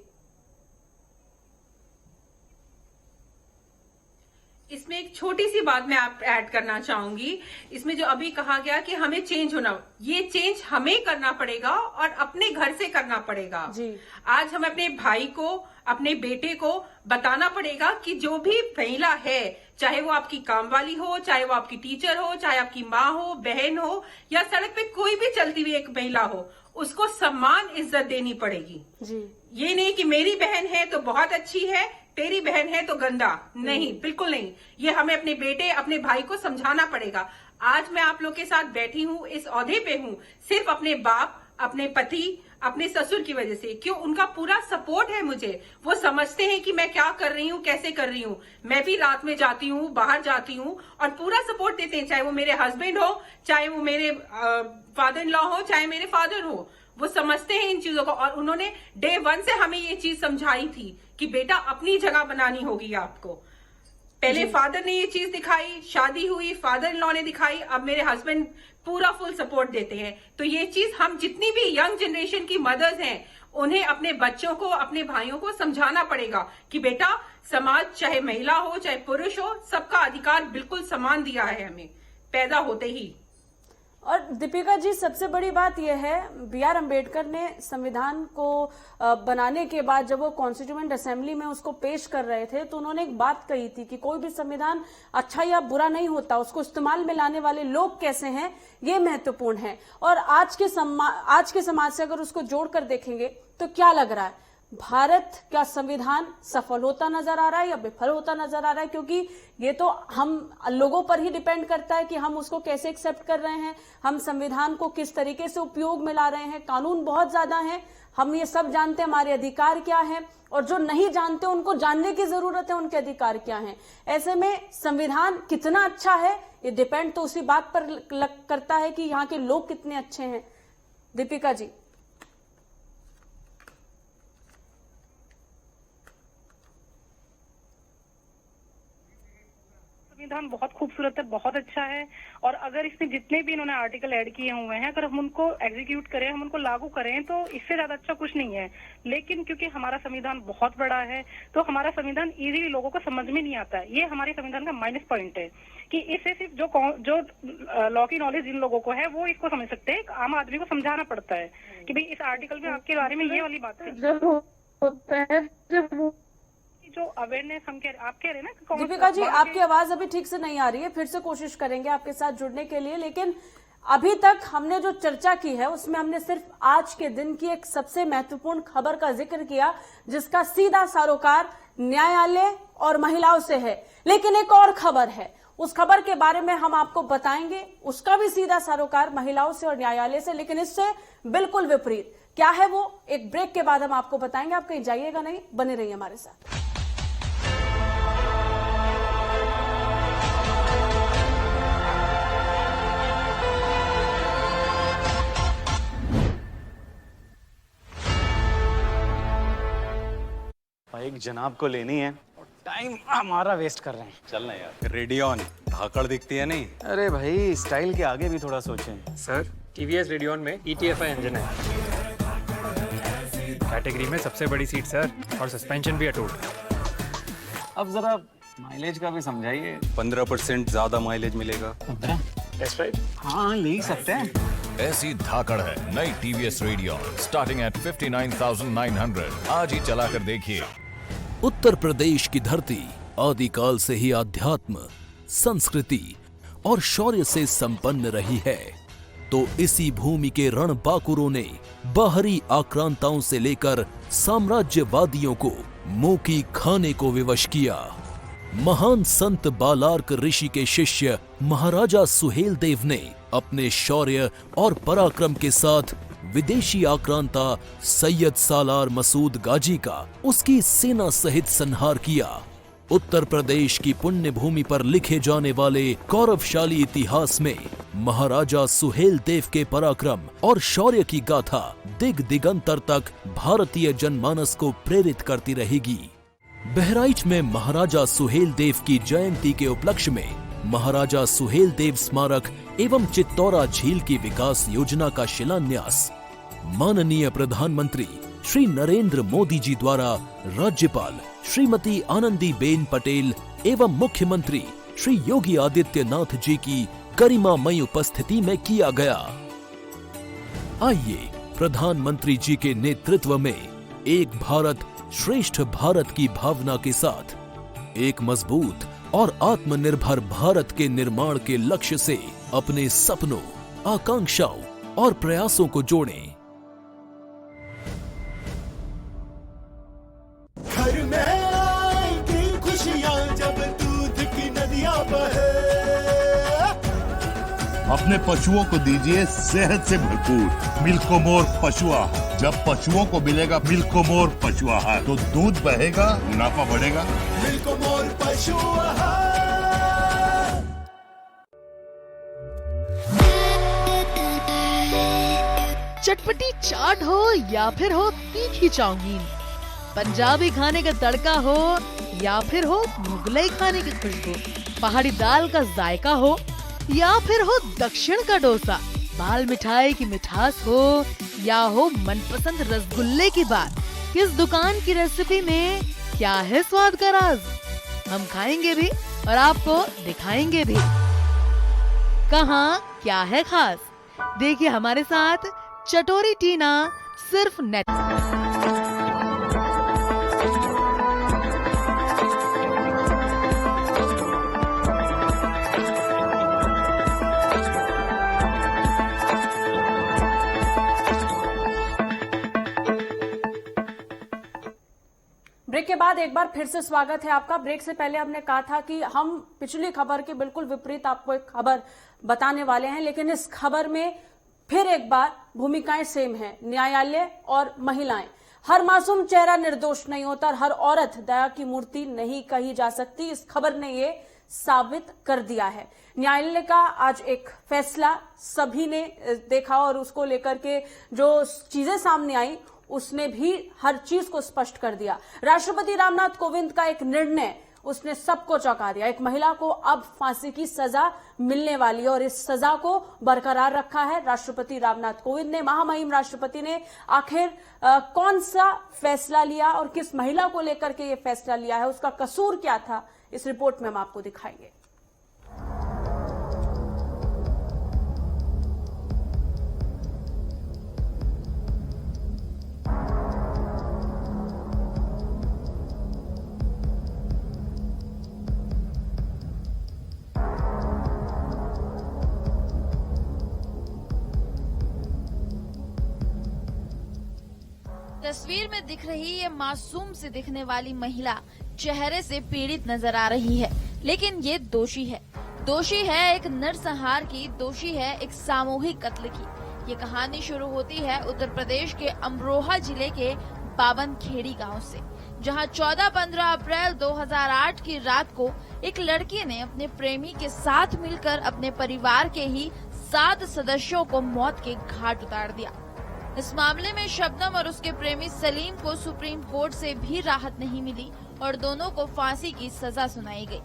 इसमें एक छोटी सी बात मैं आप ऐड करना चाहूंगी। इसमें जो अभी कहा गया कि हमें चेंज होना, ये चेंज हमें करना पड़ेगा और अपने घर से करना पड़ेगा जी। आज हमें अपने भाई को, अपने बेटे को बताना पड़ेगा कि जो भी महिला है, चाहे वो आपकी काम वाली हो, चाहे वो आपकी टीचर हो, चाहे आपकी माँ हो, बहन हो, या सड़क पे कोई भी चलती हुई एक महिला हो, उसको सम्मान इज्जत देनी पड़ेगी जी। ये नहीं कि मेरी बहन है तो बहुत अच्छी है, तेरी बहन है तो गंदा, नहीं, बिल्कुल नहीं। ये हमें अपने बेटे, अपने भाई को समझाना पड़ेगा। आज मैं आप लोग के साथ बैठी हूँ, इस ओहदे पे हूँ, सिर्फ अपने बाप, अपने पति, अपने ससुर की वजह से। क्यों? उनका पूरा सपोर्ट है मुझे। वो समझते हैं कि मैं क्या कर रही हूँ, कैसे कर रही हूँ। मैं भी रात में जाती हूँ, बाहर जाती हूँ और पूरा सपोर्ट देते हैं, चाहे वो मेरे हस्बैंड हो, चाहे वो मेरे फादर इन लॉ हो, चाहे मेरे फादर हो। वो समझते हैं इन चीजों को और उन्होंने डे 1 से हमें ये चीज समझाई थी कि बेटा अपनी जगह बनानी होगी आपको। पहले फादर ने ये चीज दिखाई, शादी हुई, फादर इन लॉ ने दिखाई, अब मेरे हस्बैंड पूरा फुल सपोर्ट देते हैं। तो ये चीज हम जितनी भी यंग जनरेशन की मदर्स हैं, उन्हें अपने बच्चों को, अपने भाइयों को समझाना पड़ेगा कि बेटा समाज, चाहे महिला हो चाहे पुरुष हो, सबका अधिकार बिल्कुल समान दिया है हमें पैदा होते ही। और दीपिका जी, सबसे बड़ी बात यह है, B.R. अम्बेडकर ने संविधान को बनाने के बाद जब वो कॉन्स्टिट्यूएंट असेंबली में उसको पेश कर रहे थे तो उन्होंने एक बात कही थी कि कोई भी संविधान अच्छा या बुरा नहीं होता, उसको इस्तेमाल में लाने वाले लोग कैसे हैं ये महत्वपूर्ण है। और आज के समाज से अगर उसको जोड़कर देखेंगे तो क्या लग रहा है, भारत का संविधान सफल होता नजर आ रहा है या विफल होता नजर आ रहा है? क्योंकि ये तो हम लोगों पर ही डिपेंड करता है कि हम उसको कैसे एक्सेप्ट कर रहे हैं, हम संविधान को किस तरीके से उपयोग में ला रहे हैं। कानून बहुत ज्यादा हैं, हम ये सब जानते हैं हमारे अधिकार क्या हैं, और जो नहीं जानते उनको जानने की जरूरत है उनके अधिकार क्या हैं। ऐसे में संविधान कितना अच्छा है ये डिपेंड तो उसी बात पर करता है कि यहाँ के लोग कितने अच्छे हैं। दीपिका जी, संविधान बहुत खूबसूरत है, बहुत अच्छा है। और अगर इसमें जितने भी इन्होंने आर्टिकल ऐड किए हुए हैं, अगर हम उनको एग्जीक्यूट करें, हम उनको लागू करें, तो इससे ज्यादा अच्छा कुछ नहीं है। लेकिन क्योंकि हमारा संविधान बहुत बड़ा है तो हमारा संविधान इजीली लोगों को समझ में नहीं आता है। ये हमारे संविधान का माइनस पॉइंट है कि इससे सिर्फ जो लॉ की नॉलेज जिन लोगों को है वो इसको समझ सकते हैं। आम आदमी को समझाना पड़ता है कि भाई इस आर्टिकल में आपके बारे में ये वाली बात है। जब होता है, जब जो अवेयरनेस आप कह रहे हैं ना। दीपिका जी, आपकी आवाज अभी ठीक से नहीं आ रही है, फिर से कोशिश करेंगे आपके साथ जुड़ने के लिए। लेकिन अभी तक हमने जो चर्चा की है उसमें हमने सिर्फ आज के दिन की एक सबसे महत्वपूर्ण खबर का जिक्र किया जिसका सीधा सरोकार न्यायालय और महिलाओं से है। लेकिन एक और खबर है, उस खबर के बारे में हम आपको बताएंगे, उसका भी सीधा सरोकार महिलाओं से और न्यायालय से, लेकिन इससे बिल्कुल विपरीत। क्या है वो, एक ब्रेक के बाद हम आपको बताएंगे। आप कहीं जाइएगा नहीं, बने रहिए हमारे साथ। बाइक जनाब को लेनी है और टाइम हमारा वेस्ट कर रहे हैं। चलना यार, रेडियन धाकड़ दिखती है नहीं। अरे भाई, स्टाइल के आगे भी थोड़ा सोचें। सर, TVS रेडियन में ETFI इंजन है, कैटेगरी में सबसे बड़ी सीट सर, और सस्पेंशन भी अटूट। अब जरा माइलेज का भी समझाइए। 15% ज्यादा माइलेज मिलेगा। Test drive? हाँ, ले ही सकते हैं। ऐसी धाकड़ है नई TVS रेडियन स्टार्टिंग एट 59,900। आज ही चला कर देखिए। उत्तर प्रदेश की धरती आदिकाल से ही आध्यात्म, संस्कृति और शौर्य से संपन्न रही है। तो इसी भूमि के रणबांकुरों ने बाहरी आक्रांताओं से लेकर साम्राज्यवादियों को मुंह की खाने को विवश किया। महान संत बालार्क ऋषि के शिष्य महाराजा सुहेल देव ने अपने शौर्य और पराक्रम के साथ विदेशी आक्रांता सैयद सालार मसूद गाजी का उसकी सेना सहित संहार किया। उत्तर प्रदेश की पुण्य भूमि पर लिखे जाने वाले गौरवशाली इतिहास में महाराजा सुहेल देव के पराक्रम और शौर्य की गाथा दिग दिगंतर तक भारतीय जनमानस को प्रेरित करती रहेगी। बहराइच में महाराजा सुहेल देव की जयंती के उपलक्ष्य में महाराजा सुहेल देव स्मारक एवं चित्तौरा झील की विकास योजना का शिलान्यास माननीय प्रधानमंत्री श्री नरेंद्र मोदी जी द्वारा राज्यपाल श्रीमती आनंदीबेन पटेल एवं मुख्यमंत्री श्री योगी आदित्यनाथ जी की गरिमामयी उपस्थिति में किया गया। आइए प्रधानमंत्री जी के नेतृत्व में एक भारत श्रेष्ठ भारत की भावना के साथ एक मजबूत और आत्मनिर्भर भारत के निर्माण के लक्ष्य से अपने सपनों, आकांक्षाओं और प्रयासों को जोड़ें। घर में आएंगी खुशियां जब दूध की नदियां बहे। अपने पशुओं को दीजिए सेहत से भरपूर मिल्कोमोर पशु आहार। जब पशुओं को मिलेगा मिल्कोमोर पशु आहार तो दूध बहेगा, मुनाफा बढ़ेगा। मिल्कोमोर पशु आहार। चटपटी चाट हो या फिर हो तीखी चाउमीन, पंजाबी खाने का तड़का हो या फिर हो मुगलई खाने की खुशबू, पहाड़ी दाल का जायका हो या फिर हो दक्षिण का डोसा, बाल मिठाई की मिठास हो या हो मनपसंद रसगुल्ले की बात, किस दुकान की रेसिपी में क्या है स्वाद का राज? हम खाएंगे भी और आपको दिखाएंगे भी कहाँ क्या है खास। देखिए हमारे साथ चटोरी टीना सिर्फ नेट। ब्रेक के बाद एक बार फिर से स्वागत है आपका। ब्रेक से पहले हमने कहा था कि हम पिछली खबर के बिल्कुल विपरीत आपको एक खबर बताने वाले हैं, लेकिन इस खबर में फिर एक बार भूमिकाएं सेम हैं। न्यायालय और महिलाएं, हर मासूम चेहरा निर्दोष नहीं होता और हर औरत दया की मूर्ति नहीं कही जा सकती। इस खबर ने ये साबित कर दिया है। न्यायालय का आज एक फैसला सभी ने देखा और उसको लेकर के जो चीजें सामने आई उसने भी हर चीज को स्पष्ट कर दिया। राष्ट्रपति रामनाथ कोविंद का एक निर्णय उसने सबको चौंका दिया। एक महिला को अब फांसी की सजा मिलने वाली है और इस सजा को बरकरार रखा है राष्ट्रपति रामनाथ कोविंद ने। महामहिम राष्ट्रपति ने आखिर कौन सा फैसला लिया और किस महिला को लेकर के ये फैसला लिया है, उसका कसूर क्या था, इस रिपोर्ट में हम आपको दिखाएंगे। तस्वीर में दिख रही ये मासूम से दिखने वाली महिला चेहरे से पीड़ित नजर आ रही है, लेकिन ये दोषी है। दोषी है एक नरसंहार की, दोषी है एक सामूहिक कत्ल की। ये कहानी शुरू होती है उत्तर प्रदेश के अमरोहा जिले के बाबनखेड़ी गांव से, जहां 14-15 अप्रैल 2008 की रात को एक लड़की ने अपने प्रेमी के साथ मिलकर अपने परिवार के ही 7 सदस्यों को मौत के घाट उतार दिया। इस मामले में शबनम और उसके प्रेमी सलीम को सुप्रीम कोर्ट से भी राहत नहीं मिली और दोनों को फांसी की सजा सुनाई गई।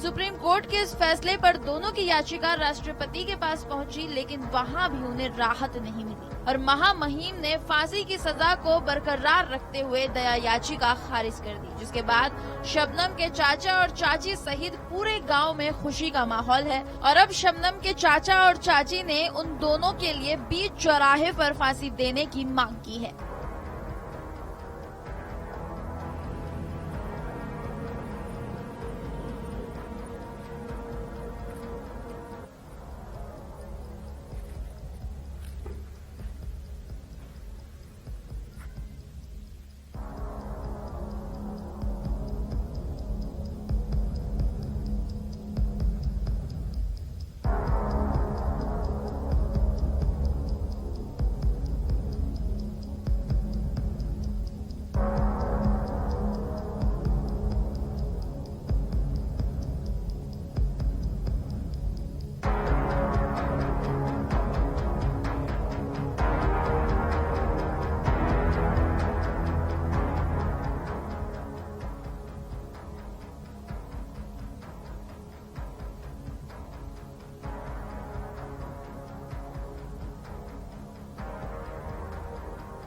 सुप्रीम कोर्ट के इस फैसले पर दोनों की याचिका राष्ट्रपति के पास पहुंची, लेकिन वहां भी उन्हें राहत नहीं मिली और महामहिम ने फांसी की सजा को बरकरार रखते हुए दया याचिका खारिज कर दी, जिसके बाद शबनम के चाचा और चाची सहित पूरे गांव में खुशी का माहौल है। और अब शबनम के चाचा और चाची ने उन दोनों के लिए बीच चौराहे पर फांसी देने की मांग की है।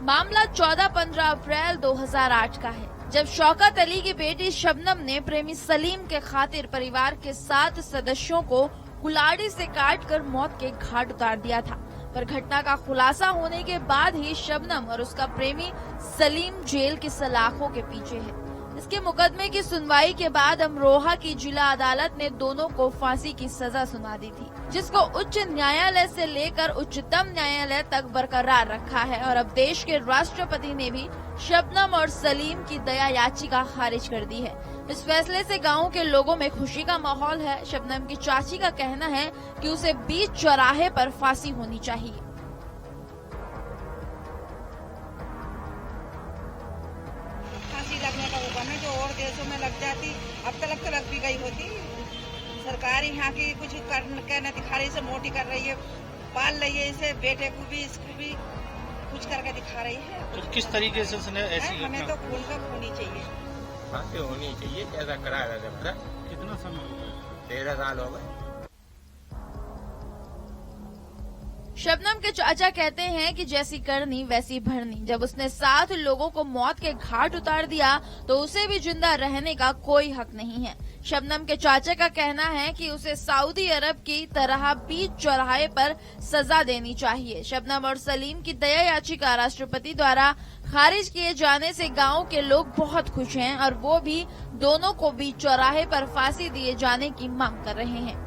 मामला 14-15 अप्रैल 2008 का है, जब शौकत अली की बेटी शबनम ने प्रेमी सलीम के खातिर परिवार के 7 सदस्यों को कुल्हाड़ी से काटकर मौत के घाट उतार दिया था। पर घटना का खुलासा होने के बाद ही शबनम और उसका प्रेमी सलीम जेल की सलाखों के पीछे है। इसके मुकदमे की सुनवाई के बाद अमरोहा की जिला अदालत ने दोनों को फांसी की सजा सुना दी थी, जिसको उच्च न्यायालय से लेकर उच्चतम न्यायालय तक बरकरार रखा है। और अब देश के राष्ट्रपति ने भी शबनम और सलीम की दया याचिका खारिज कर दी है। इस फैसले से गांव के लोगों में खुशी का माहौल है। शबनम की चाची का कहना है कि उसे बीच चौराहे पर फांसी होनी चाहिए। लगने का हुक्म है जो और देशों में लग जाती, अब तक भी गई होती। सरकार यहाँ की कुछ कहना दिखा रही है, मोटी कर रही है, पाल रही है इसे, बेटे को भी इसको भी कुछ करके दिखा रही है। तो किस तरीके से उसने ऐसी हमें तो खून का होनी चाहिए, फांसी होनी चाहिए। कैसा कराया था? कितना समय? 13 साल हो गए। शबनम के चाचा कहते हैं कि जैसी करनी वैसी भरनी। जब उसने 7 लोगों को मौत के घाट उतार दिया तो उसे भी जिंदा रहने का कोई हक नहीं है। शबनम के चाचा का कहना है कि उसे सऊदी अरब की तरह बीच चौराहे पर सजा देनी चाहिए। शबनम और सलीम की दया याचिका राष्ट्रपति द्वारा खारिज किए जाने से गांव के लोग बहुत खुश हैं और वो भी दोनों को बीच चौराहे पर फांसी दिए जाने की मांग कर रहे हैं।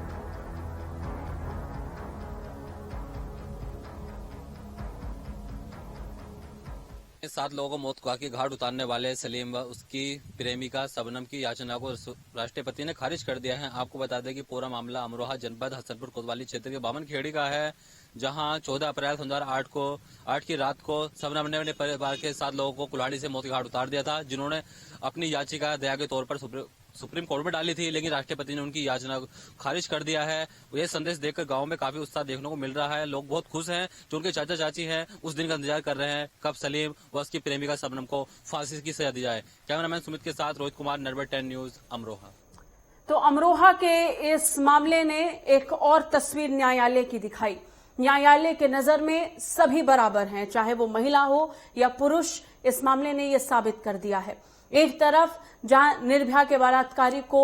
7 लोगों को मौत के घाट उतारने वाले सलीम व उसकी प्रेमिका शबनम की याचना को राष्ट्रपति ने खारिज कर दिया है। आपको बता दें कि पूरा मामला अमरोहा जनपद हसनपुर कोतवाली क्षेत्र के बामन खेड़ी का है, जहां 14 अप्रैल 2008 की रात को शबनम ने अपने परिवार के 7 लोगों को कुल्हाड़ी से मौत के घाट उतार दिया था, जिन्होंने अपनी याचिका दया के तौर पर सुप्रीम कोर्ट में डाली थी, लेकिन राष्ट्रपति ने उनकी याचना खारिज कर दिया है। यह संदेश देखकर गांव में काफी उत्साह देखने को मिल रहा है। लोग बहुत खुश हैं जो उनके चाचा चाची हैं, उस दिन का इंतजार कर रहे हैं कब सलीम व उसकी प्रेमिका शबनम को फांसी की सजा दी जाए। कैमरामैन सुमित के साथ रोहित कुमार, नरवर 10 न्यूज, अमरोहा। तो अमरोहा के इस मामले ने एक और तस्वीर न्यायालय की दिखाई। न्यायालय के नजर में सभी बराबर हैं, चाहे वो महिला हो या पुरुष। इस मामले ने यह साबित कर दिया है। एक तरफ जहां निर्भया के बलात्कारी को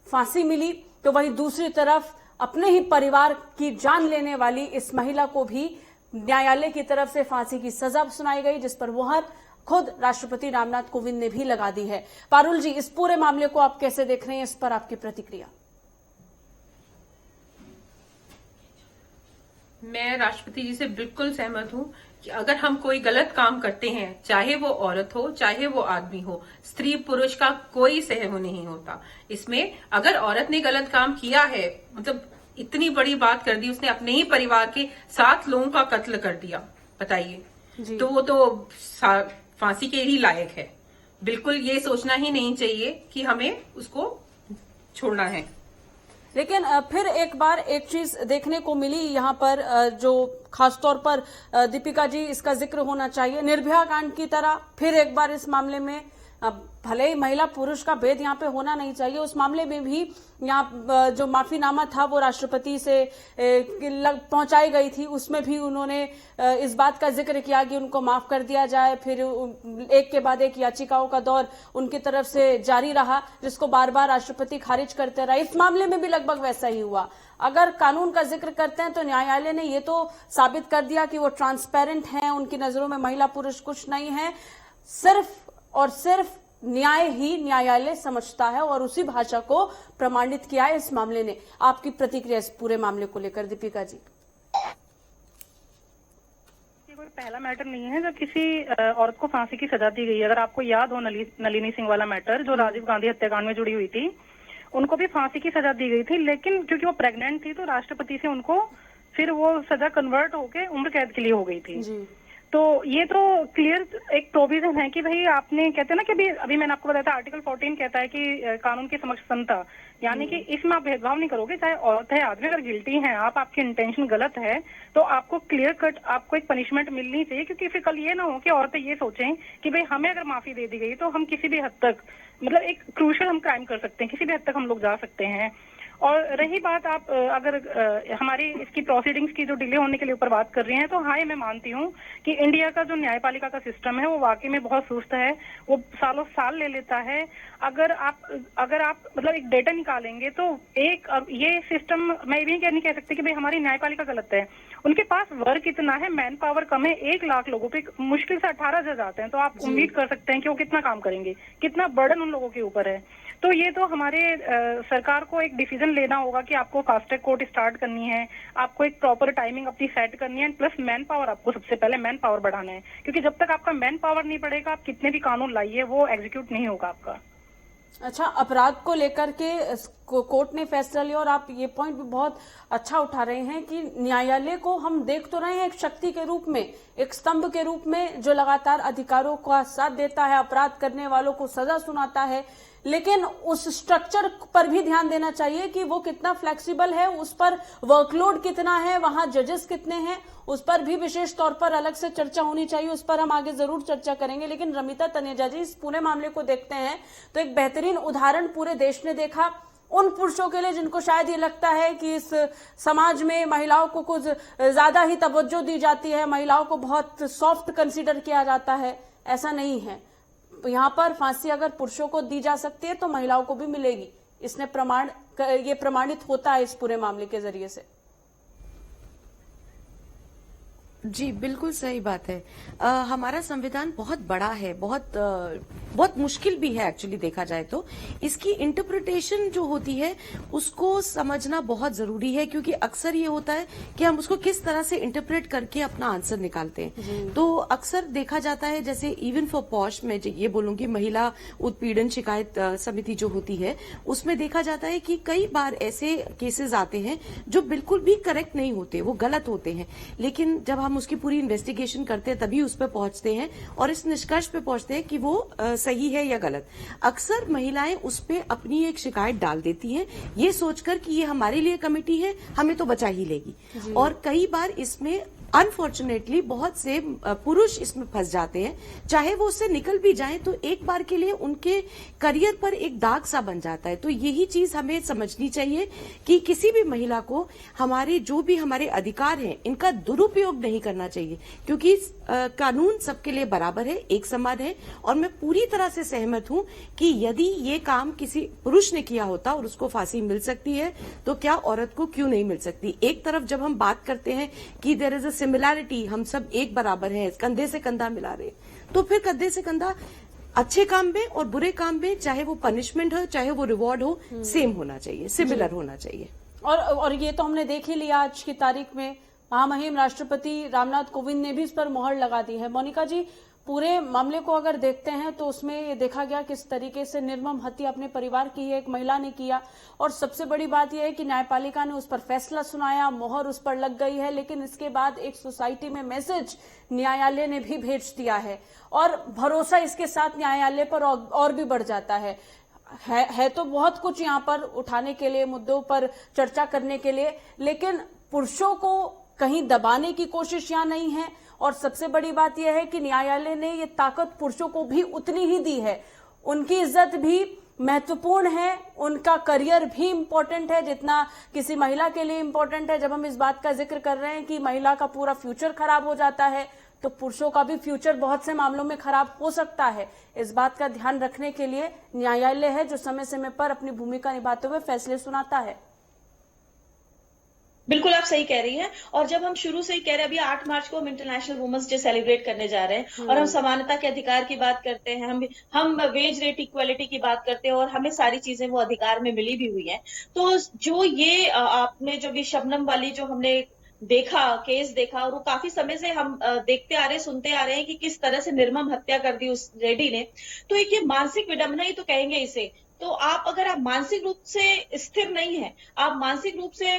फांसी मिली, तो वहीं दूसरी तरफ अपने ही परिवार की जान लेने वाली इस महिला को भी न्यायालय की तरफ से फांसी की सजा सुनाई गई, जिस पर मुहर खुद राष्ट्रपति रामनाथ कोविंद ने भी लगा दी है। पारुल जी, इस पूरे मामले को आप कैसे देख रहे हैं, इस पर आपकी प्रतिक्रिया? मैं राष्ट्रपति जी से बिल्कुल सहमत हूं कि अगर हम कोई गलत काम करते हैं, चाहे वो औरत हो चाहे वो आदमी हो, स्त्री पुरुष का कोई सहम नहीं होता। इसमें अगर औरत ने गलत काम किया है, मतलब इतनी बड़ी बात कर दी, उसने अपने ही परिवार के 7 लोगों का कत्ल कर दिया, बताइए, तो वो तो फांसी के ही लायक है। बिल्कुल ये सोचना ही नहीं चाहिए कि हमें उसको छोड़ना है। लेकिन फिर एक बार एक चीज देखने को मिली यहाँ पर, जो खासतौर पर दीपिका जी इसका जिक्र होना चाहिए, निर्भया कांड की तरह फिर एक बार इस मामले में भले ही महिला पुरुष का भेद यहाँ पे होना नहीं चाहिए, उस मामले में भी यहाँ जो माफीनामा था वो राष्ट्रपति से पहुंचाई गई थी, उसमें भी उन्होंने इस बात का जिक्र किया कि उनको माफ कर दिया जाए। फिर एक के बाद एक याचिकाओं का दौर उनकी तरफ से जारी रहा, जिसको बार बार राष्ट्रपति खारिज करते रहे। इस मामले में भी लगभग वैसा ही हुआ। अगर कानून का जिक्र करते हैं तो न्यायालय ने ये तो साबित कर दिया कि वो ट्रांसपेरेंट हैं, उनकी नजरों में महिला पुरुष कुछ नहीं है, सिर्फ और सिर्फ न्याय ही न्यायालय समझता है और उसी भाषा को प्रमाणित किया है इस मामले ने। आपकी प्रतिक्रिया इस पूरे मामले को लेकर दीपिका जी? कोई पहला मैटर नहीं है जब किसी औरत को फांसी की सजा दी गई। अगर आपको याद हो नलिनी सिंह वाला मैटर जो राजीव गांधी हत्याकांड में जुड़ी हुई थी, उनको भी फांसी की सजा दी गई थी, लेकिन क्योंकि वो प्रेग्नेंट थी तो राष्ट्रपति से उनको फिर वो सजा कन्वर्ट होके उम्र कैद के लिए हो गई थी। तो ये तो क्लियर एक प्रोविजन है कि भाई आपने कहते हैं ना कि अभी मैंने आपको बताया था आर्टिकल 14 कहता है कि कानून के समक्ष समता, यानी कि इसमें आप भेदभाव नहीं करोगे, चाहे औरत है आदमी, अगर गिल्टी है आपकी इंटेंशन गलत है तो आपको क्लियर कट आपको एक पनिशमेंट मिलनी चाहिए। क्योंकि फिर कल ये ना हो कि औरतें ये सोचें कि भाई हमें अगर माफी दे दी गई तो हम किसी भी हद तक मतलब एक क्रूशल हम क्राइम कर सकते हैं, किसी भी हद तक हम लोग जा सकते हैं। और रही बात आप अगर हमारी इसकी प्रोसीडिंग्स की जो डिले होने के लिए ऊपर बात कर रही हैं, तो हाँ ये मैं मानती हूँ कि इंडिया का जो न्यायपालिका का सिस्टम है वो वाकई में बहुत सुस्त है, वो सालों साल ले लेता है। अगर आप मतलब एक डेटा निकालेंगे तो एक ये सिस्टम मैं भी नहीं कह सकती कि भाई हमारी न्यायपालिका गलत है, उनके पास वर्क इतना है, मैन पावर कम है, 1 लाख लोगों पे मुश्किल से 18 जज आते हैं, तो आप उम्मीद कर सकते हैं कि वो कितना काम करेंगे, कितना बर्डन उन लोगों के ऊपर है। तो ये तो हमारे सरकार को एक डिसीजन लेना होगा कि आपको फास्ट ट्रैक कोर्ट स्टार्ट करनी है, आपको एक प्रॉपर टाइमिंग अपनी सेट करनी है, प्लस मैन पावर आपको सबसे पहले मैन पावर बढ़ाना है। क्योंकि जब तक आपका मैन पावर नहीं बढ़ेगा, आप कितने भी कानून लाइए वो एग्जीक्यूट नहीं होगा आपका। अच्छा, अपराध को लेकर के कोर्ट ने फैसला लिया और आप ये पॉइंट भी बहुत अच्छा उठा रहे हैं कि न्यायालय को हम देख तो रहे हैं एक शक्ति के रूप में, एक स्तंभ के रूप में जो लगातार अधिकारों का साथ देता है, अपराध करने वालों को सजा सुनाता है, लेकिन उस स्ट्रक्चर पर भी ध्यान देना चाहिए कि वो कितना फ्लेक्सिबल है, उस पर वर्कलोड कितना है, वहां जजेस कितने हैं, उस पर भी विशेष तौर पर अलग से चर्चा होनी चाहिए। उस पर हम आगे जरूर चर्चा करेंगे। लेकिन रमिता तनेजा जी, इस पूरे मामले को देखते हैं तो एक बेहतरीन उदाहरण पूरे देश ने देखा उन पुरुषों के लिए जिनको शायद ये लगता है कि इस समाज में महिलाओं को कुछ ज्यादा ही तवज्जो दी जाती है, महिलाओं को बहुत सॉफ्ट कंसीडर किया जाता है। ऐसा नहीं है। यहाँ पर फांसी अगर पुरुषों को दी जा सकती है तो महिलाओं को भी मिलेगी। इसने ये प्रमाणित होता है इस पूरे मामले के जरिए से। जी बिल्कुल सही बात है। हमारा संविधान बहुत बड़ा है, बहुत मुश्किल भी है एक्चुअली देखा जाए तो। इसकी इंटरप्रिटेशन जो होती है उसको समझना बहुत जरूरी है, क्योंकि अक्सर ये होता है कि हम उसको किस तरह से इंटरप्रेट करके अपना आंसर निकालते हैं। तो अक्सर देखा जाता है, जैसे इवन फॉर पॉश में ये बोलूंगी, महिला उत्पीड़न शिकायत समिति जो होती है उसमें देखा जाता है कि कई बार ऐसे केसेस आते हैं जो बिल्कुल भी करेक्ट नहीं होते, वो गलत होते हैं, लेकिन जब हम उसकी पूरी इन्वेस्टिगेशन करते हैं तभी उस पर पहुंचते हैं और इस निष्कर्ष पे पहुंचते हैं कि वो सही है या गलत। अक्सर महिलाएं उस पे अपनी एक शिकायत डाल देती हैं, ये सोचकर कि ये हमारे लिए कमेटी है, हमें तो बचा ही लेगी। और कई बार इसमें अनफॉर्चुनेटली बहुत से पुरुष इसमें फंस जाते हैं, चाहे वो उससे निकल भी जाएं तो एक बार के लिए उनके करियर पर एक दाग सा बन जाता है। तो यही चीज हमें समझनी चाहिए कि किसी भी महिला को हमारे जो भी हमारे अधिकार हैं इनका दुरुपयोग नहीं करना चाहिए, क्योंकि कानून सबके लिए बराबर है, एक समान है। और मैं पूरी तरह से सहमत हूं कि यदि ये काम किसी पुरुष ने किया होता और उसको फांसी मिल सकती है तो क्या औरत को क्यों नहीं मिल सकती। एक तरफ जब हम बात करते हैं कि देयर इज अ सिमिलैरिटी, हम सब एक बराबर हैं, कंधे से कंधा मिला रहे, तो फिर कंधे से कंधा अच्छे काम में और बुरे काम में, चाहे वो पनिशमेंट हो चाहे वो रिवॉर्ड हो, सेम होना चाहिए, सिमिलर होना चाहिए। और ये तो हमने देख ही लिया आज की तारीख में, महामहिम राष्ट्रपति रामनाथ कोविंद ने भी इस पर मोहर लगा दी है। मोनिका जी, पूरे मामले को अगर देखते हैं तो उसमें ये देखा गया किस तरीके से निर्मम हत्या अपने परिवार की है, एक महिला ने किया, और सबसे बड़ी बात यह है कि न्यायपालिका ने उस पर फैसला सुनाया, मोहर उस पर लग गई है, लेकिन इसके बाद एक सोसाइटी में मैसेज न्यायालय ने भी भेज दिया है और भरोसा इसके साथ न्यायालय पर और भी बढ़ जाता है तो बहुत कुछ यहाँ पर उठाने के लिए, मुद्दों पर चर्चा करने के लिए, लेकिन पुरुषों को कहीं दबाने की कोशिश यहाँ नहीं है। और सबसे बड़ी बात यह है कि न्यायालय ने ये ताकत पुरुषों को भी उतनी ही दी है, उनकी इज्जत भी महत्वपूर्ण है, उनका करियर भी इम्पोर्टेंट है जितना किसी महिला के लिए इम्पोर्टेंट है। जब हम इस बात का जिक्र कर रहे हैं कि महिला का पूरा फ्यूचर खराब हो जाता है, तो पुरुषों का भी फ्यूचर बहुत से मामलों में खराब हो सकता है। इस बात का ध्यान रखने के लिए न्यायालय है जो समय समय पर अपनी भूमिका निभाते हुए फैसले सुनाता है। बिल्कुल आप सही कह रही हैं। और जब हम शुरू से ही कह रहे हैं, अभी 8 मार्च को हम इंटरनेशनल वुमेन्स डे सेलिब्रेट करने जा रहे हैं और हम समानता के अधिकार की बात करते हैं, हम वेज रेट इक्वालिटी की बात करते हैं और हमें सारी चीजें वो अधिकार में मिली भी हुई हैं। तो जो ये आपने जो भी शबनम वाली जो हमने देखा, केस देखा, और वो काफी समय से हम देखते आ रहे हैं, सुनते आ रहे हैं कि किस तरह से निर्मम हत्या कर दी उस लेडी ने। तो एक ये मानसिक विडंबना ही तो कहेंगे इसे। तो अगर आप मानसिक रूप से स्थिर नहीं है, आप मानसिक रूप से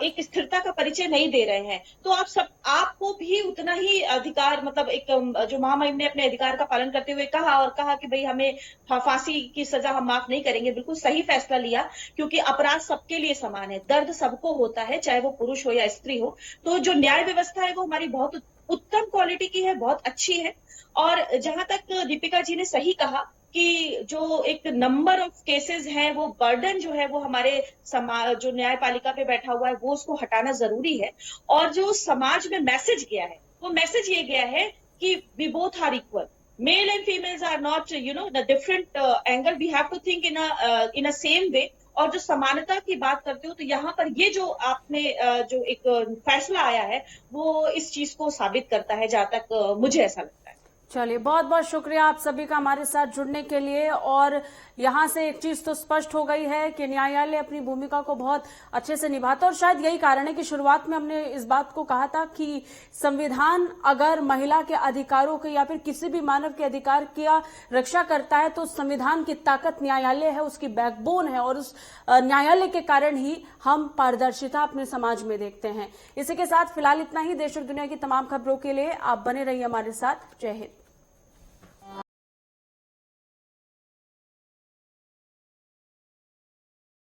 एक स्थिरता का परिचय नहीं दे रहे हैं, तो आपको भी उतना ही अधिकार, मतलब एक जो महामहिम ने अपने अधिकार का पालन करते हुए कहा कि भाई हमें फांसी की सजा हम माफ नहीं करेंगे। बिल्कुल सही फैसला लिया, क्योंकि अपराध सबके लिए समान है, दर्द सबको होता है, चाहे वो पुरुष हो या स्त्री हो। तो जो न्याय व्यवस्था है वो हमारी बहुत उत्तम क्वालिटी की है, बहुत अच्छी है। और जहां तक दीपिका जी ने सही कहा कि जो एक नंबर ऑफ केसेस हैं, वो बर्डन जो है वो हमारे समाज, जो न्यायपालिका पे बैठा हुआ है, वो उसको हटाना जरूरी है। और जो समाज में मैसेज गया है, वो मैसेज ये गया है कि we both are equal, male and females are not the different angle, we have to think in a same way. और जो समानता की बात करते हो, तो यहाँ पर ये जो आपने जो एक फैसला आया है, वो इस चीज को साबित करता है, जहां तक मुझे ऐसा लगता है। चलिए, बहुत बहुत शुक्रिया आप सभी का हमारे साथ जुड़ने के लिए। और यहाँ से एक चीज तो स्पष्ट हो गई है कि न्यायालय अपनी भूमिका को बहुत अच्छे से निभाता है। और शायद यही कारण है कि शुरुआत में हमने इस बात को कहा था कि संविधान अगर महिला के अधिकारों के या फिर किसी भी मानव के अधिकार की रक्षा करता है, तो संविधान की ताकत न्यायालय है, उसकी बैकबोन है। और उस न्यायालय के कारण ही हम पारदर्शिता अपने समाज में देखते हैं। इसी के साथ फिलहाल इतना ही। देश और दुनिया की तमाम खबरों के लिए आप बने रहिए हमारे साथ। जय हिंद।